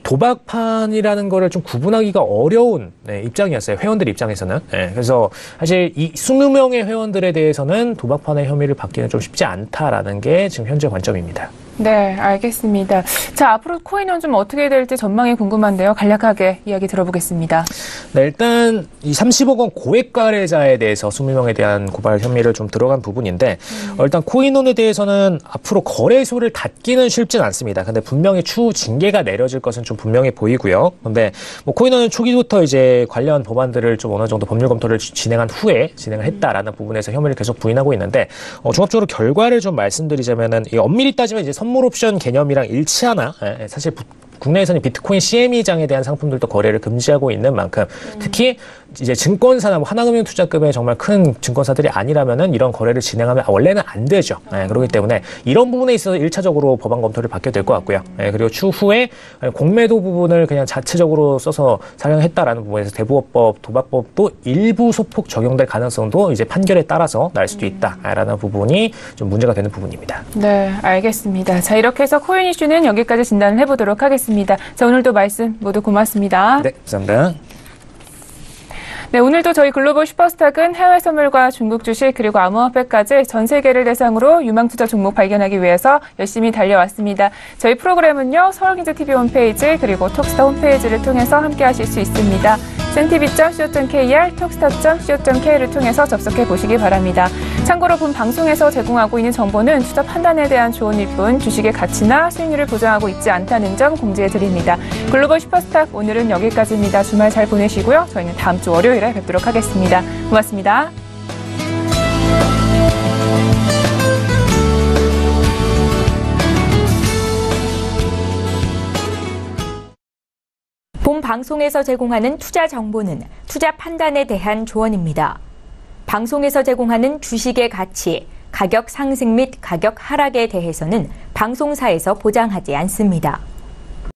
Speaker 4: 도박판이라는 거를 좀 구분하기가 어려운 입장이었어요. 회원들 입장에서는. 그래서 사실 이 20명의 회원들에 대해서는 도박판의 혐의를 받기는 좀 쉽지 않다라는 게 지금 현재 관점입니다.
Speaker 2: 네, 알겠습니다. 자, 앞으로 코인원 좀 어떻게 될지 전망이 궁금한데요. 간략하게 이야기 들어보겠습니다.
Speaker 4: 네, 일단 이 30억 원 고액 가해자에 대해서 20명에 대한 고발 혐의를 좀 들어간 부분인데 일단 코인원에 대해서는 앞으로 거래소를 닫기는 쉽진 않습니다. 근데 분명히 추후 징계가 내려질 것은 좀 분명해 보이고요. 근데 뭐 코인원은 초기부터 이제 관련 법안들을 좀 어느 정도 법률 검토를 진행한 후에 진행을 했다라는 부분에서 혐의를 계속 부인하고 있는데 종합적으로 결과를 좀 말씀드리자면은 엄밀히 따지면 이제 선물 옵션 개념이랑 일치하나? 사실 국내에서는 비트코인 CME장에 대한 상품들도 거래를 금지하고 있는 만큼 특히 이제 증권사나 뭐 하나금융투자급의 정말 큰 증권사들이 아니라면은 이런 거래를 진행하면 원래는 안 되죠. 그렇기 때문에 이런 부분에 있어서 1차적으로 법안 검토를 받게 될 것 같고요. 그리고 추후에 공매도 부분을 그냥 자체적으로 써서 사용했다라는 부분에서 대부업법, 도박법도 일부 소폭 적용될 가능성도 이제 판결에 따라서 날 수도 있다라는 부분이 좀 문제가 되는 부분입니다.
Speaker 2: 네, 알겠습니다. 자, 이렇게 해서 코인 이슈는 여기까지 진단을 해보도록 하겠습니다. 자, 오늘도 말씀 모두 고맙습니다.
Speaker 4: 네, 감사합니다.
Speaker 2: 네, 오늘도 저희 글로벌 슈퍼스탁은 해외 선물과 중국 주식 그리고 암호화폐까지 전 세계를 대상으로 유망투자 종목 발견하기 위해서 열심히 달려왔습니다. 저희 프로그램은요, 서울경제TV 홈페이지 그리고 톡스타 홈페이지를 통해서 함께 하실 수 있습니다. cntv.co.kr, 톡스타.co.kr을 통해서 접속해 보시기 바랍니다. 참고로 본 방송에서 제공하고 있는 정보는 투자 판단에 대한 조언일 뿐 주식의 가치나 수익률을 보장하고 있지 않다는 점 공지해 드립니다. 글로벌 슈퍼스탁 오늘은 여기까지입니다. 주말 잘 보내시고요. 저희는 다음 주 월요일에 뵙도록 하겠습니다. 고맙습니다.
Speaker 1: 본 방송에서 제공하는 투자 정보는 투자 판단에 대한 조언입니다. 방송에서 제공하는 주식의 가치, 가격 상승 및 가격 하락에 대해서는 방송사에서 보장하지 않습니다.